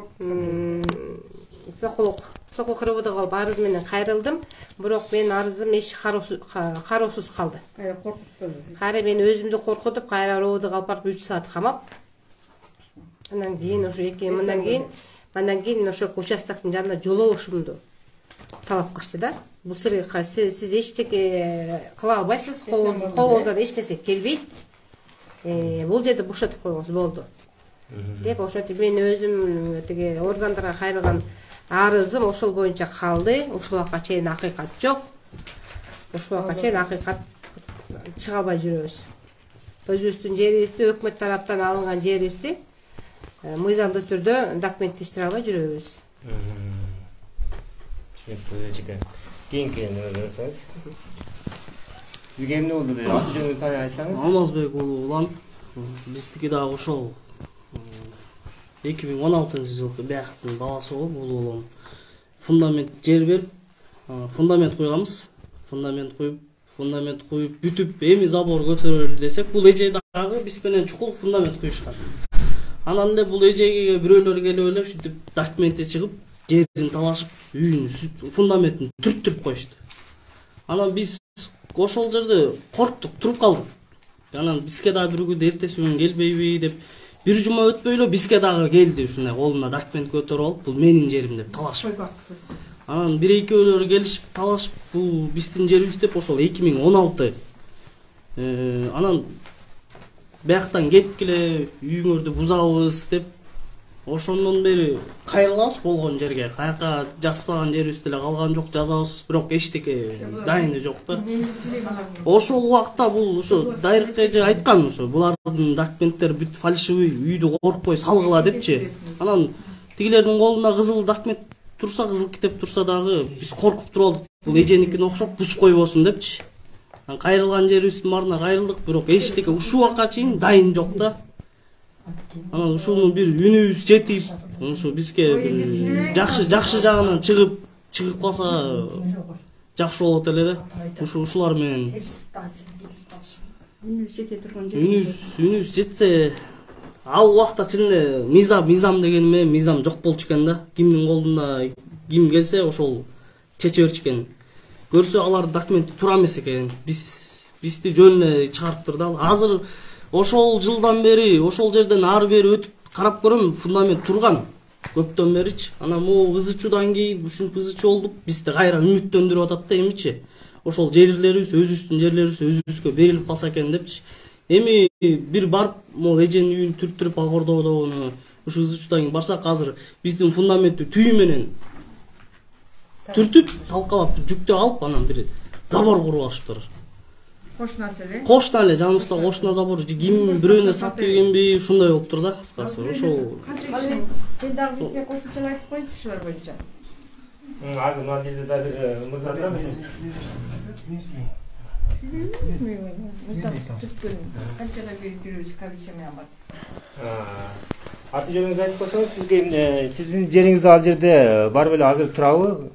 Сокул КРБдо калып арыз менен кайрылдым. Бирок менин арызым эч кароосуз калды. Кайра мен өзүмдү коркутуп, кайра РОВДго алып барып 3 саат камап. Андан кийин ошо андан кийин ошо участоктун жанында жолобошумду талап кылышты да. Бул сиз эчтеке кыла албайсыз, колуңуздан эч нерсе келбейт. Бул жерде бошотуп коюңуз болду деп ошентип мен өзүм тиги органдарга кайрылган арызым ошол боюнча калды. Ушул убакка чейин акыйкат жок. Ушул убакка чейин акыйкат чыга албай жүрөбүз. Өзүбүздүн жерибизди, өкмөт тараптан алынган жерибизди мыйзамдуу түрдө документтештире албай жүрөбүз. Кийинки эмне берсеңиз? Сизге эмне болду деп аты жөнүңүздү тани айтсаңыз? Алмазбек уулу улан. Биздики дагы ошол 2016-жылкы бияктын баласы болуп уулу улам. Фундамент жер берип, фундамент куйганбыз. Фундамент куюп бүтүп, эми забор көтөрөлү десек, бул эже дагы биз менен чукул фундамент куюшкан. Анан эле бул эжеге бирөөлөр келип эле ушинтип документи чыгып, жерин талашып, үйүн, фундаментин түрттүрүп коюшту. Анан биз ошол жерде корктук, туруп калдык. Анан бизге дагы бир күн эртеси күн келбейби деп, бир жума өтпөй эле бизге дагы келди, ушундай колуна документ көтөрүп алып, бул менин жерим деп талашып. Анан бир экөөлөр келишип талашып, бул биздин жерибиз деп ошол 2016 Анан бияктан кеткиле, үйүңөрдү бузабыз деп ошондон бери кайрылабыз болгон жерге. Каяка жазбаган жерибизде эле калган жок, жазабыз, бирок эчтеке дайыны жок да. Ошол убакта бул ошо Дайрык эже айткан, ошо булардын документтери бүт фальшивый, үйдү коркпой салгыла депчи. Анан тигилердин колунда кызыл документ турса, кызыл китеп турса дагы биз коркуп туруп алдык. Бул эженикине окшоп бузуп койбосун депчи. Кайрылган жерибиздин баарына кайрылдык, бирок эчтеке ушул убакка чейин дайын жок да. Анан ушунун бир үнүбүз жетип, ушу бизге жакшы жагынан чыгып калса жакшы болот эле да. Ушулар менен үнүбүз жетсе, ал убакта чын эле мыйзам деген эме мыйзам жок болчу экен да. Кимдин колунда ким келсе ошол чече берчү экен. Көрсө алар документи туура эмес экен. Бизди жөн эле чыгарыптыр да. Азыр ошол жылдан бери, ошол жерден ары бери өтүп карап көрөм, фундамент турган көптөн беричи. Анан могу ызычуудан кийин ушинтип ызычуу болдук, бизди кайра үмүттөндүрүп атат да эмичи. Ошол жерлерибиз өзүбүздүн жерлерибиз өзүбүзгө берилип калса экен депчи. Эми бир барып, могу эженин үйүн түрттүрүп агордоодогуну ушу ызычуудан кийин барсак, азыр биздин фундаментти түйү менен түртүп, талкалап, жүктөп алып, анан бир забор куруп алышыптыр. Кошуна эле жаныбызда кошуна забор, ким бирөөнө сатып ийгенби, ушундай болуптур да, кыскасы. Ошол Сен дагы бизге кошумчалап айтып коюңчу ушулар боюнча. Азыр мына жерде да бир мырза турат. Канчага бери жүрүбүз комиссия менен бар. Аты жөнүңүздү айтып койсоңуз, сизге сиздин жериңизде ал жерде бар беле, азыр турабы?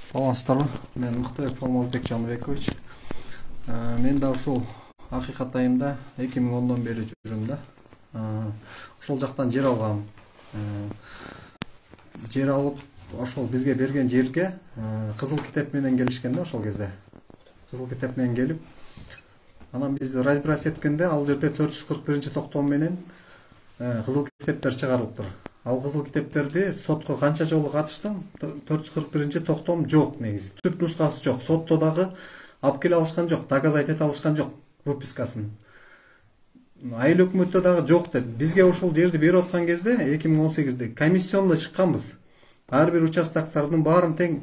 Саламатсыздарбы? Мен Мыктыбек Алмазбек Жаныбекович. Мен да ушул акыйкат айымда 2010дон бери жүрүм да. Ошол жактан жер алгам. Жер алып, ошол бизге берген жерге кызыл китеп менен келишкен да ошол кезде. Кызыл китеп менен келип, анан биз разбирать эткенде ал жерде 441-токтом менен кызыл китептер чыгарылыптыр. Ал кызыл китептерди сотко канча жолу катыштым, 441-токтом жок негизи. Түп нускасы жок. Сотто дагы алып келе алышкан жок, доказать эте алышкан жок выпискасын. Айыл өкмөттө дагы жок деп, бизге ушул жерди берип аткан кезде 2018-де комиссиондо чыкканбыз. Ар бир участоктардын баарын тең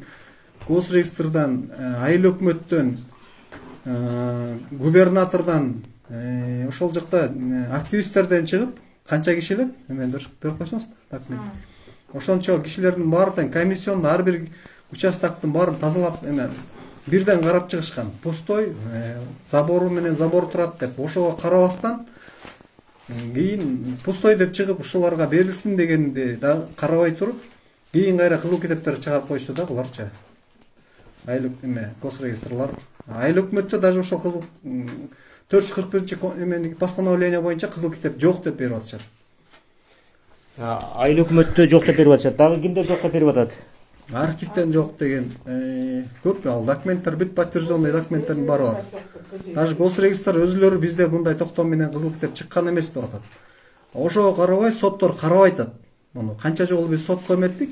госрегистрдан, айыл өкмөттөн, губернатордан, ошол жакта активисттерден чыгып, канча кишилеп, мен берип койсоңуз документ. Ошончо кишилердин баары тең комиссиондо ар бир участоктун баарын тазалап, бирден карап чыгышкан. Пустой, забору менен забор турат деп, ошого карабастан кийин пустой деп чыгып, ушуларга берилсин дегенди да карабай туруп, кийин кайра кызыл китептерди чыгарып коюшту да буларча. Айыл госрегистрлар. Айыл өкмөттө даже ошол кызыл 441 постановление боюнча кызыл китеп жок деп берип атышат. Айыл өкмөттө жок деп берип атышат. Дагы кимдер жок деп берип атат? Архивден жок деген көп, ал документтер бүт подтвержденный документтердин баары бар. Даже госрегистр өзүлөрү бизде мындай токтом менен кызыл китеп чыккан эмес деп атат. Ошого карабай соттор карабай атат. Муну канча жолу биз сотко эметтик.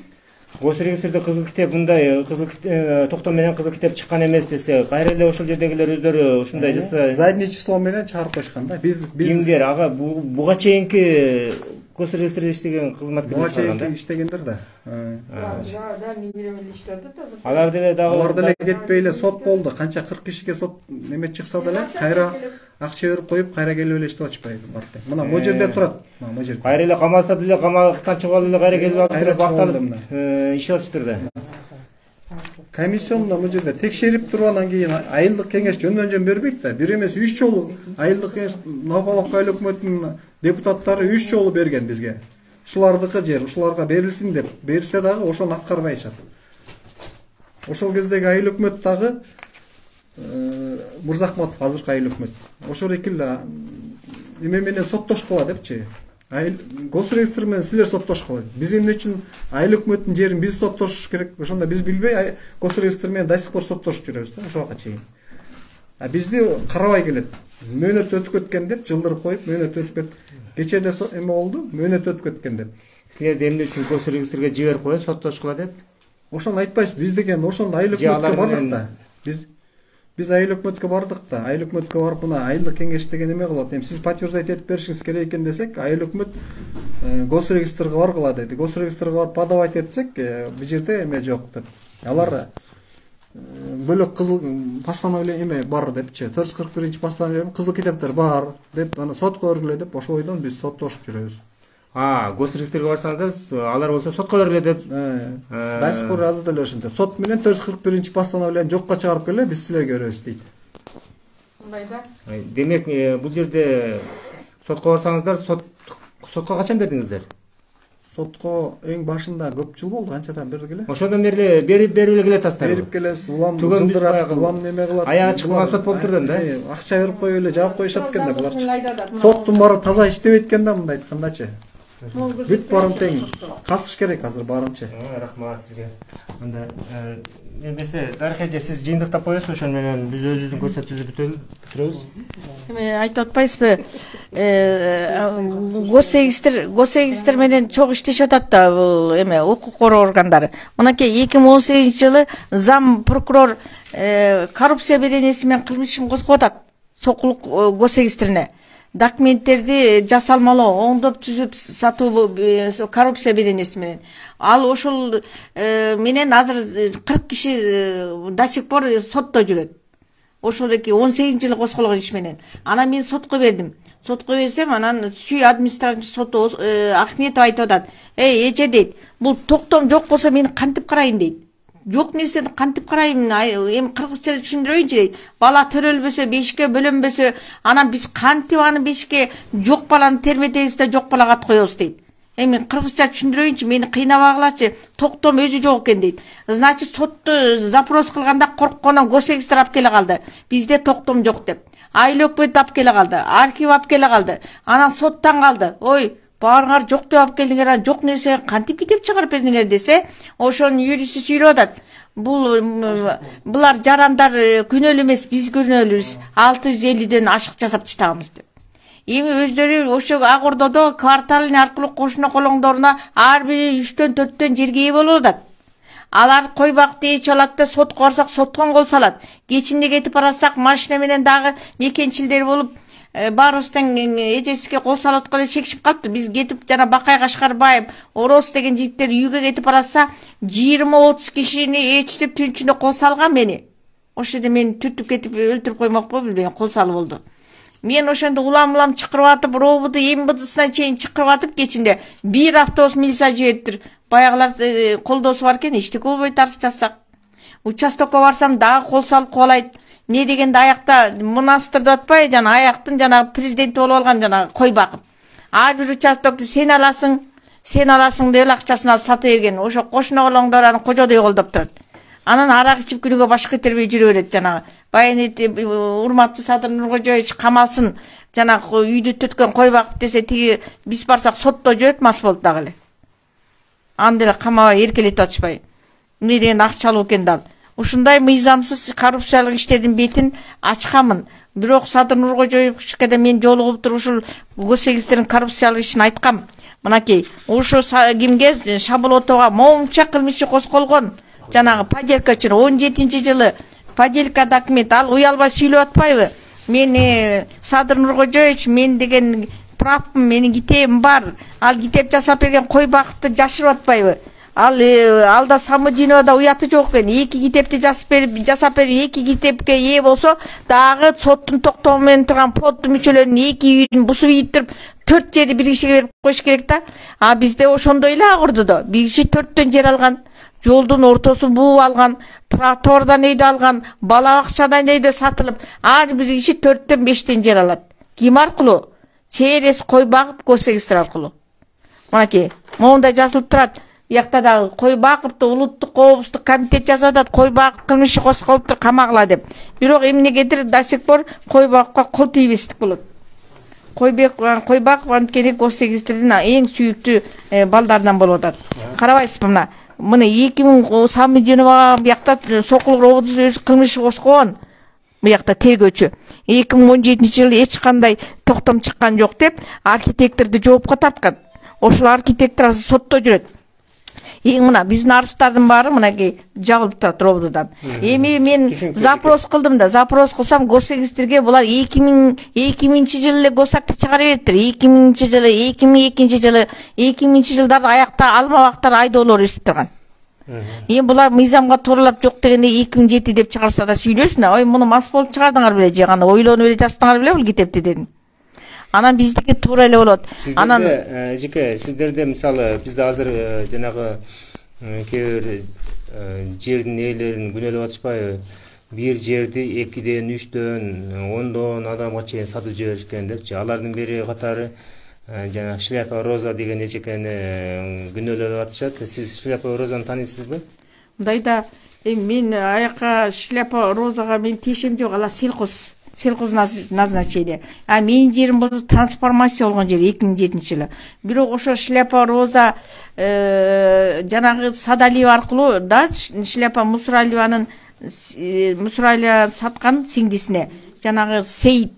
Госрегистрде кызыл китеп мындай токтом менен кызыл китеп чыккан эмес десе, кайра эле ошол жердегилер өздөрү ушундай жаса задний число менен чыгарып коюшкан да. Биз кимдер ага буга чейинки госрегистрде иштеген кызматкерлер чыгарган да. Иштегендер да. Алар деле дагы алар деле кетпей эле сот болду. Канча 40 кишиге сот неме чыкса деле кайра акча берип коюп, кайра келип эле иштеп атышпайбы барты. Мына бу жерде турат. Мына бу жерде. Кайра эле камалса деле камалыктан чыгып алып эле кайра келип алып бакталып иштеп атыштыр да. Комиссионда бу жерде текшерип тургандан кийин айылдык кеңеш жөндөн бербейт да. Бир эмес 3 жолу айылдык кеңеш Новополовка айыл өкмөтүнүн депутаттары 3 жолу берген бизге. Ушулардыкы жер, ушуларга берилсин деп берсе дагы ошону аткарбайшат. Ошол кездеги айыл өкмөт дагы Мурзахматов азыркы айыл өкмөт. Ошол экил эме менен соттошкула депчи. Айыл госрегистр менен силер соттошкула. Биз эмне үчүн айыл өкмөттүн жерин биз соттошуш керек? Ошондо биз билбей госрегистр менен до сих пор соттошуп жүрөбүз да ошого чейин. Бизди карабай келет. Мөөнөт өтүп кеткен деп жылдырып коюп, мөөнөт өтүп кетти. Кечеде эме болду, мөөнөт өтүп кеткен деп. Силерди эмне үчүн госрегистрге жиберип коюп соттошкула деп? Ошону айтпайсыз. Биз деген ошондо айыл өкмөткө бардык да. Биз Биз айыл өкмөткө бардык да, айыл өкмөткө барып мына айылдык кеңеш деген эме кылат. Эми сиз подтверждать этип беришиңиз керек экен десек, айыл өкмөт госрегистрге баргыла деди. Госрегистрге барып подавать этсек, бул жерде эме жок деп. Алар бөлөк кызыл постановление эме бар депчи. 441 постановление кызыл китептер бар деп, аны сотко бергиле деп, ошол ойдон биз соттошуп жүрөбүз. Госрегистрге барсаңыз, алар болсо сотко бергиле деп. До сих пор азыр деле ошентет. Сот менен 441 постановление жокко чыгарып келе, биз силерге беребиз дейт. Мындай да. Демек, бул жерде сотко барсаңыздар, сотко качан бердиңиздер? Сотко эң башында көп жыл болду, канчадан берди эле. Ошондон бери берип келе атасыздар. Берип келесиз, улам жылдырат, улам неме кылат. Аягы чыккан сот болуп турду да. Акча берип коюп эле жаап коюшат экен да булар. Соттун баары таза иштебейт экен да, мындай айткандачы. Бүт барын тең касыш керек азыр барынча. Рахмат сизге. Анда эмесе Дарык сиз жыйынтыктап коесуз, ошон менен биз өзүбүздүн көрсөтүүбүздү бүтүрөбүз. Эми айтып атпайсызбы? Госрегистр менен чоң иштешип атат да бул эме укук коргоо органдары. Мынакей 2018-жылы зам прокурор коррупция беренеси менен кылмыш ишин козгоп атат. Сокулук госрегистрине документтерди жасалмалоо, оңдоп түзүп сатуу коррупция беренеси менен. Ал ошол менен азыр 40 киши до сих пор сотто жүрөт. Ошол 18-жылы козголгон иш менен. Анан мен сотко бердим. Сотко берсем, анан сүй административный соту Ахметов айтып атат. Эже дейт, бул токтом жок болсо мен кантип карайын дейт. Жок нерсени кантип карайм, эми кыргызча түшүндүрөйүнчү дейт. Бала төрөлбөсө, бешикке бөлөнбөсө, анан биз кантип аны бешикке жок баланы терметебиз да жок балага ат коебуз дейт. Эми кыргызча түшүндүрөйүнчү, мени кыйнабагылачы, токтом өзү жок экен дейт. Значит, сотту запрос кылганда корккондон госрегистр алып келе калды. Бизде токтом жок деп. Айыл өкмөт алып келе калды, архив алып келе калды. Анан соттан калды. Ой, баарыңар жок деп алып келдиңер, жок нерсе кантип китеп чыгарып бердиңер десе, ошонун юристи сүйлөп атат. Булар жарандар күнөөлүү эмес, биз күнөөлүүбүз. 650дөн ашык жасап чыгабыз деп. Эми өздөрү ошо ак ордодо квартальный аркылуу кошуна колоңдоруна ар бири 3төн 4төн жерге ээ болуп атат. Алар кой бакты ич алат да сотко барсак соткон кол салат. Кечинде кетип барасак машина менен дагы мекенчилдер болуп баарыбыздан эжесиге кол салып деп чекишип калыптыр. Биз кетип жана Бакай Кашкарбаев, Орос деген жигиттер үйгө кетип баратса 20-30 кишини эчтеп түнчүнө кол салган мени. Ошо жерде мени түртүп кетип өлтүрүп коймокпу билбейм, кол салып болду. Мен ошондо улам чыкырып атып, робуду эмбыдысына чейин чыкырып атып кечинде бир автобус милиция жибериптир. Баягылар колдоосу бар экен, эчтеке болбойт арыз жазсак. Участокко барсам дагы кол салып кубалайт. Не дегенде аякта монастыр деп атпай, жана аяктын жана президенти болуп алган жана кой багып. Ар бир участокты сен аласың деп эле акчасын алып сата берген. Ошо кошуна колоңдор аны кожодой колдоп турат. Анан арак ичип күнүгө баш көтөрбөй жүрө берет жанагы. Баянети урматтуу Садыр Нуркожоевич камалсын, жанагы үйдү төткөн кой багып десе, тиги биз барсак сотто жүрөт, мас болуп дагы эле. Анда эле камабай эркелетип атышпай. Эмне деген акчалуу экен дал. Ушундай мыйзамсыз коррупциялык иштердин бетин ачканмын. Бирок Садыр Нуркожоевичке да мен жолугуп туруп ушул госрегистрдин коррупциялык ишин айткам. Мынакей, ошо кимге Шаболотова моунча кылмыш козголгон. Жанагы поделка үчүн 17-жылы поделка документ ал уялбай сүйлөп атпайбы? Мени Садыр Нуркожоевич мен деген правпын, менин китебим бар. Ал китеп жасап берген кой бакытты жашырып атпайбы? Алда Самудинова уяты жок экен. 2 китепти жасап берип 2 китепке ээ болсо, дагы соттун токтому менен турган подды мүчөлөрүнүн 2 үйдүн бусу ийип 4 жерди бир кишиге берип коюш керек да. Бизде ошондой эле Агордодо бир киши 4төн жер алган. Жолдун ортосун бууп алган, тротуардан өйдө алган, бала бакчадан өйдө сатылып, ар бир киши 4төн 5тен жер алат. Ким аркылуу? Через кой багып госрегистр аркылуу. Мынакей, моундай жазылып турат. Биякта дагы кой багыпты улуттук коопсуздук комитет жазып атат, кой багып кылмыш козголуптур, камагыла деп. Бирок эмнегедир до сих пор кой багыпка кол тийбестик болот. Кой багып анткени госрегистрдин эң сүйүктүү балдарынан болуп атат. Карабайсызбы мына? Мына 2000 Самудинова биякта Сокулук робудусу өзү кылмыш козгогон. Биякта тергөөчү 2017-жылы эч кандай токтом чыккан жок деп архитекторду жоопко тарткан. Ошол архитектор азыр сотто жүрөт. мына биздин арыздардын баары мынакей жабылып турат робдодан. Эми мен запрос кылдым да, запрос кылсам госрегистрге булар 2000 жылы эле госакты чыгарып бериптир. 2000 жылы, 2002 жылы, 2000 жылдарда аякта алмабактар айдоолор өсүп турган. Эми булар мыйзамга тооролоп жок дегенде 2007 деп чыгарса да сүйлөсүн. Ой, муну мас болуп чыгардыңар беле же гана ойлонуп эле жаздыңар беле бул китепти дедим. Анан биздики туура эле болот. Анан жеке сиздерде мисалы бизде азыр жанагы кээ бир жердин ээлерин күнөөлөп атышпайбы? Бир жерди 2ден 3дөн 10дон адамга чейин сатып жиберишкен депчи. Алардын бири катары жана Шляпа Роза деген эчекени күнөөлөп атышат. Сиз Шляпа Розаны тааныйсызбы? Мындайда мен аяка Шляпа Розага мен тиешем жок, алар сельхоз назначение. А менин жерим бул трансформация болгон жер 2007 жылы. Бирок ошо Шляпа Роза жанагы Садалиев аркылуу да Шляпа Мусуралиеванын саткан сиңдисине жанагы Сейит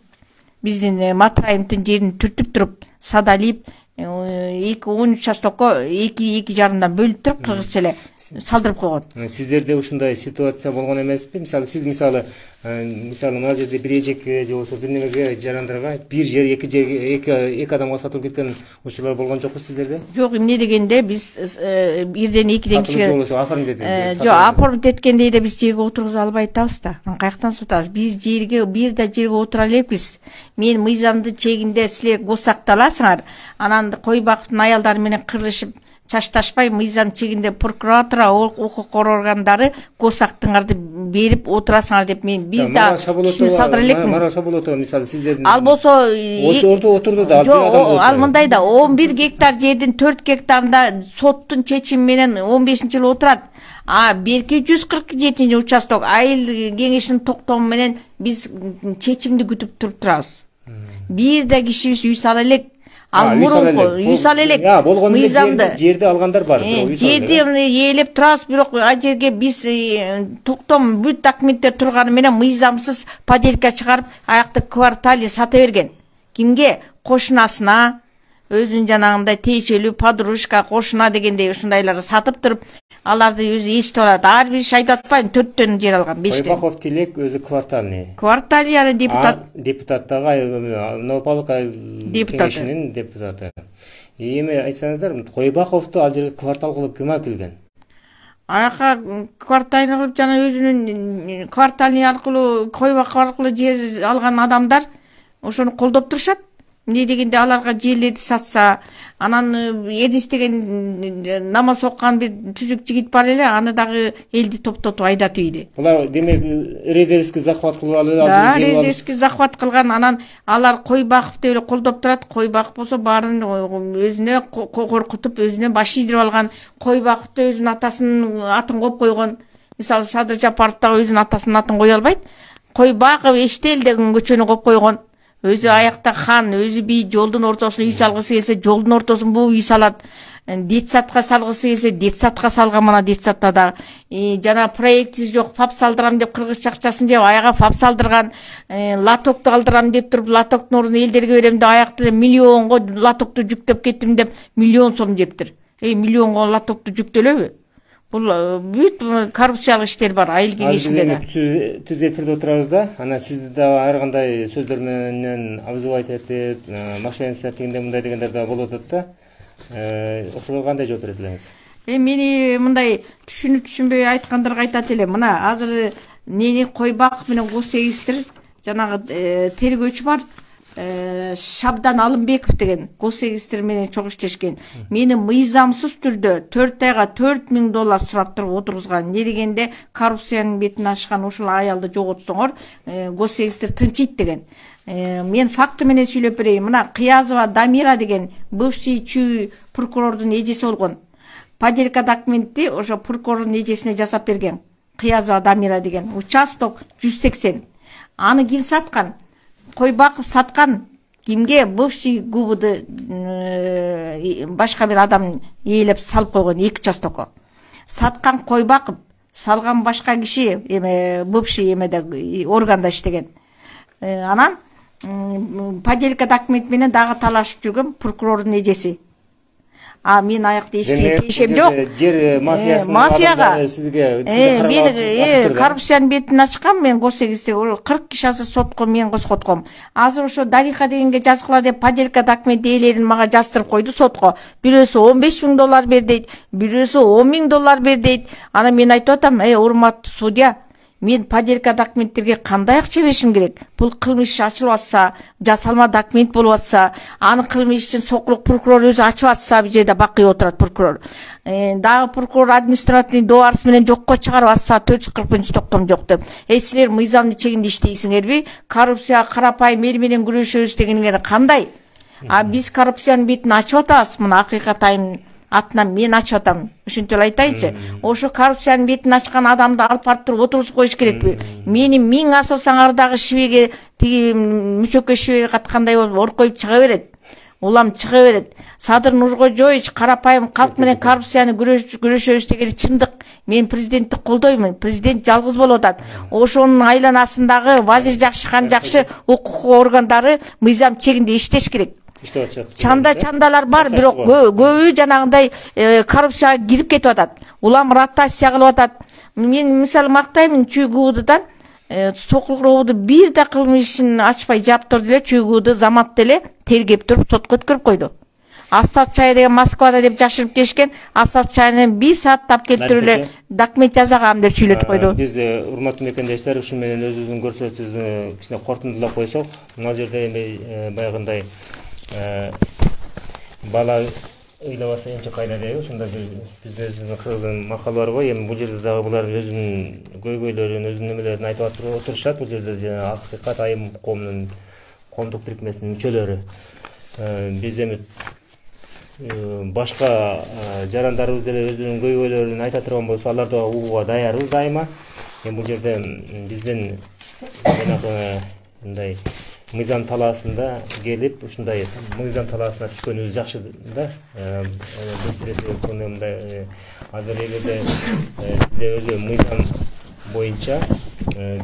биздин Матраимдин жерин түртүп туруп Садалиев 13 участокко 2,5 бөлүп туруп кыргызча эле салдырып койгон. Сиздерде ушундай ситуация болгон эмеспи? Мисалы сиз мына жерде бир эжекке же болбосо бир немеге жарандарга бир жер эки адамга сатылып кеткен учурлар болгон жокпу сиздерде? Жок, эмне дегенде биз бирден экиден кишиге оформить оформить эткенде да биз жерге отургуза албай атабыз да. Каяктан сатабыз? Биз жерге бир да жерге отура элекпиз. Мен мыйзамдын чегинде силер госакты аласыңар, анан кой бактын аялдары менен кырышып чачташпай мыйзам чегинде прокуратура, укук органдары госактыңарды берип отурасыңар деп мен бир да кишини салдыра элекмин. Мара Шабулотова мисалы сиздердин ал болсо отурду да ал мындай да 11 гектар жердин 4 гектарында соттун чечими менен 15-жылы отурат. А берки 147 участок айыл кеңешинин токтому менен биз чечимди күтүп турабыз. Бир да кишибиз үй сала элек. Ал мурунку үй сала элек. Мыйзамды жерди алгандар бар. Жерди ээлеп турабыз, бирок ал жерге биз токтом бүт документтер турганы менен мыйзамсыз поделка чыгарып, аякты квартале сата берген. Кимге? Кошунасына, өзүнүн жанагындай тиешелүү подружка, кошуна дегендей ушундайларды сатып туруп, аларды өзү эчтеп алат. Ар бир айтып атпайм, 4төн жер алган, 5тен. Койбаков Тилек өзү квартальный. Квартальный депутат. Депутаттагы Новопавловка кеңешинин депутаты. Эми айтсаңыздар, Койбаковду ал жерге квартал кылып ким алып келген? Аяка квартальный кылып жана өзүнүн квартальный аркылуу Койбаков аркылуу жер алган адамдар ошону колдоп турушат. Эмне дегенде аларга жерлерди сатса, анан Эдис деген намаз окуган бир түзүк жигит бар эле, аны дагы элди топтотуп айдатып ийди. Булар демек резервский захват кылып алып, да, резервский захват кылган, анан алар Койбаков деп эле колдоп турат. Койбаков болсо баарын өзүнө коркутуп, өзүнө баш ийдирип алган. Койбаков да өзүнүн атасынын атын коюп койгон. Мисалы Садыр Жапаров да өзүнүн атасынын атын кое албайт. Койбаков Эштел деген көчөнү коюп койгон. Өзү аякта хан, өзү би жолдун ортосуна үй салгысы келсе, жолдун ортосун бул үй салат. Детсадка салгысы келсе, детсадка салган, мына детсадта да. Жана проекти жок, фап салдырам деп кыргызча акчасын жеп аяга фап салдырган. Латокту алдырам деп туруп, латоктун ордуна элдерге берем деп аякта миллионго латокту жүктөп кеттим деп миллион сом жептир. Миллионго латокту жүктөлөбү? Бул бүт коррупциялык иштер бар айыл кеңешинде да. Түз эфирде отурабыз да. Анан сизди да ар кандай сөздөр менен обзывать этип, мошенничество дегенде мындай дегендер да болуп атат да. Ошолорго кандай жооп берет элеңиз? Мени мындай түшүнбөй айткандарга айтат элем. Мына азыр нени Койбаков менен госрегистр жанагы тергөөчү бар. Шабдан Алымбеков деген госрегистр менен чогуу иштешкен. Мени мыйзамсыз түрдө 4 айга $4000 сурап туруп отургузган. Не дегенде коррупциянын бетин ашкан ушул аялды жоготсоңор госрегистр тынчыйт деген. Мен факты менен сүйлөп берейин. Мына Кыязова Дамира деген бывший чүй прокурордун эжеси болгон. Поделка документти ошо прокурордун эжесине жасап берген. Кыязова Дамира деген участок 180. Аны ким саткан? Койбаков саткан. Кимге? Бывший ГУБД башка бир адам ээлеп салып койгон 2 участокко. Саткан Койбаков, салган башка киши, бывший органда иштеген. Анан поделка документ менен дагы талашып жүргөн прокурордун эжеси. Мен аякта эчтеке тийишем жок. Жер мафиясынын мафияга сизге мен коррупциянын бетин ачкам. Мен Госегизде 40 киши азыр сотко мен козготком. Азыр ошо Дариха дегенге жазгыла деп поделка документ ээлерин мага жаздырып койду сотко. Бирөөсү $15.000 бер дейт, бирөөсү $10.000 бер дейт. Ана мен айтып атам, урматтуу судья, мен поделка документтерге кандай акча беришим керек? Бул кылмыш ачылып атса, жасалма документ болуп атса, аны кылмыш үчүн сокулук прокурор өзү ачып атса, бул жерде бакый отурат прокурор. Дагы прокурор административный доарыс менен жокко чыгарып атса, 440-токтом жок деп. Силер мыйзамдын чегинде иштейсиңерби? Коррупция карапайым эл менен күрөшөбүз дегениңер кандай? Биз коррупциянын бетин ачып атабыз. Мына акыйкат айым атынан мен ачып атам. Ушинтип эле айтайынчы. Ошо коррупциянын бетин ачкан адамды алып барып туруп отургузуп коюш керекпи? Мени 1000 асылсаңар дагы шибеге, тиги мүчөккө шибеге каткандай болуп оркоюп чыга берет. Улам чыга берет. Садыр Нуркожоевич карапайым калк менен коррупцияны күрөшөбүз дегени чындык. Мен президентти колдоймун. Президент жалгыз болуп атат. Ошонун айланасындагы Вазир Жакшыхан жакшы укук органдары мыйзам чегинде иштеш керек. Чандалар бар, бирок көбү жанагындай коррупцияга кирип кетип атат. Улам ротация кылып атат. Мен мисалы мактаймын ЧГУдан сокулгууду бир да кылмышын ачпай жаап турду эле, ЧГУду замат деле тергеп туруп сотко өткөрүп койду. Асад чай деген Москвада деп жашырып келишкен, Асад чайын 1 сааттап келтирип эле документ жазагам деп сүйлөтүп койду. Биз урматтуу мекендештер ушу менен өзүбүздүн көрсөтүүбүздү кичине корутундулап койсок, мына жерде эми баягындай бала ыйлабаса эмче кайда дейби, ошондо биздин өзүбүздүн кыргыздын макалы бар го. Эми бул жерде дагы булар өзүнүн көйгөйлөрүн, өзүнүн немелерин айтып отурушат. Бул жерде жана акыйкат айым коомунун коомдук бирикмесинин мүчөлөрү. Биз эми башка жарандарыбыз деле өзүнүн көйгөйлөрүн айта турган болсо, аларды угууга даярбыз дайыма. Эми бул жерде биздин жанагы мындай мыйзам талаасында келип, ушундай мыйзам талаасына түшкөнүбүз жакшы да. Биз пресс-релизде мындай азыр эгерде бизде өзү мыйзам боюнча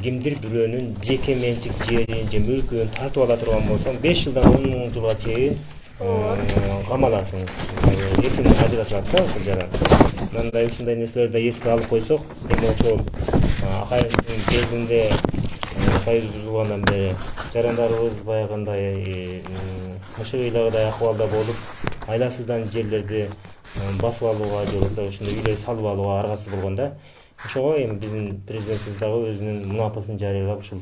кимдир бирөөнүн жеке менчик жерин же мүлкүн тартып ала турган болсоң 5 жылдан 10 жылга чейин камаласың. Эркин ажыратылат да ошол жара. Мындай ушундай нерселерди эске алып койсок, эми ошол акайдын кезинде союз бузулгандан бери жарандарыбыз баягындай мышык ыйлагыдай акыбалда болуп, айласыздан жерлерди басып алууга же болбосо ушундай үйлөр салып алууга аргасыз болгон да. Ошого эми биздин президентибиз дагы өзүнүн мунапасын жарыялап ушул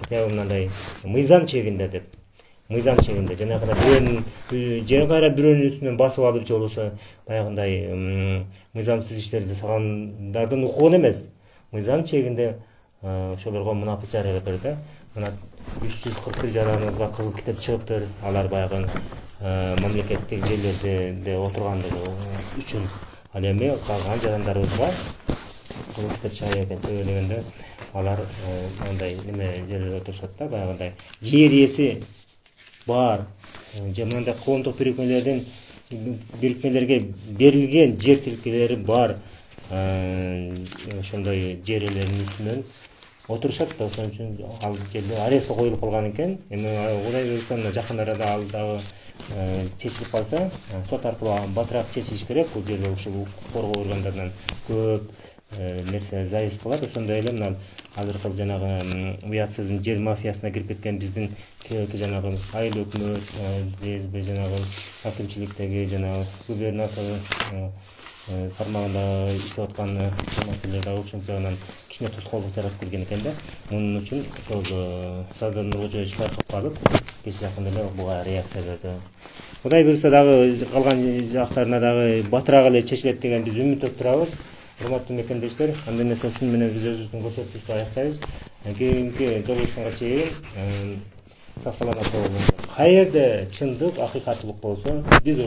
мындай мыйзам чегинде деп, мыйзам чегинде жанагы бирөөнүн жер кайра бирөөнүн үстүнөн басып алып же болбосо баягындай мыйзамсыз иштерди жасагандардын укугун эмес, мыйзам чегинде ошолорго мунапас жарыялап берди да. Мына 341 жараныбызга кызыл китеп чыгыптыр. Алар баягы мамлекеттик жерлерде отургандыгы үчүн. Ал эми калган жарандарыбызга кызыл китеп чыга экен дегенде алар мындай неме жерлерде отурушат да, баягындай жер ээси бар же мындай коомдук бирикмелерге берилген жер тилкелери бар ошондой жер ээлеринин үстүнөн отурушат да. Ошон үчүн ал жерде арестке коюлуп калган экен. Эми Кудай буйруса жакын арада ал дагы чечилип калса, сот аркылуу батыраак чечилиш керек. Бул жерде ушул укук коргоо органдарынан көп нерсе зависит кылат. Ошондой эле мына азыркы жанагы уятсыз жер мафиясына кирип кеткен биздин жанагы айыл өкмөт, жанагы акимчиликтеги жанагы губернатор тармагында иштеп аткан маселелер дагы ушул жагынан кичине тоскоолдук жаратып келген экен да. Мунун үчүн ошол Садыр Нуркожоевич байкап калып, кеч жакында эле буга реакция берди. Кудай буйруса дагы калган жактарына дагы батыраак эле чечилет деген биз үмүттөнүп турабыз. Урматтуу мекендештер, анда эмесе ушун менен биз өзүбүздүн көрсөтүүбүздү аяктайбыз. Кийинки жолугушканга чейин сак саламат болуңуздар. Каерде чындык, акыйкаттуулук болсо, биз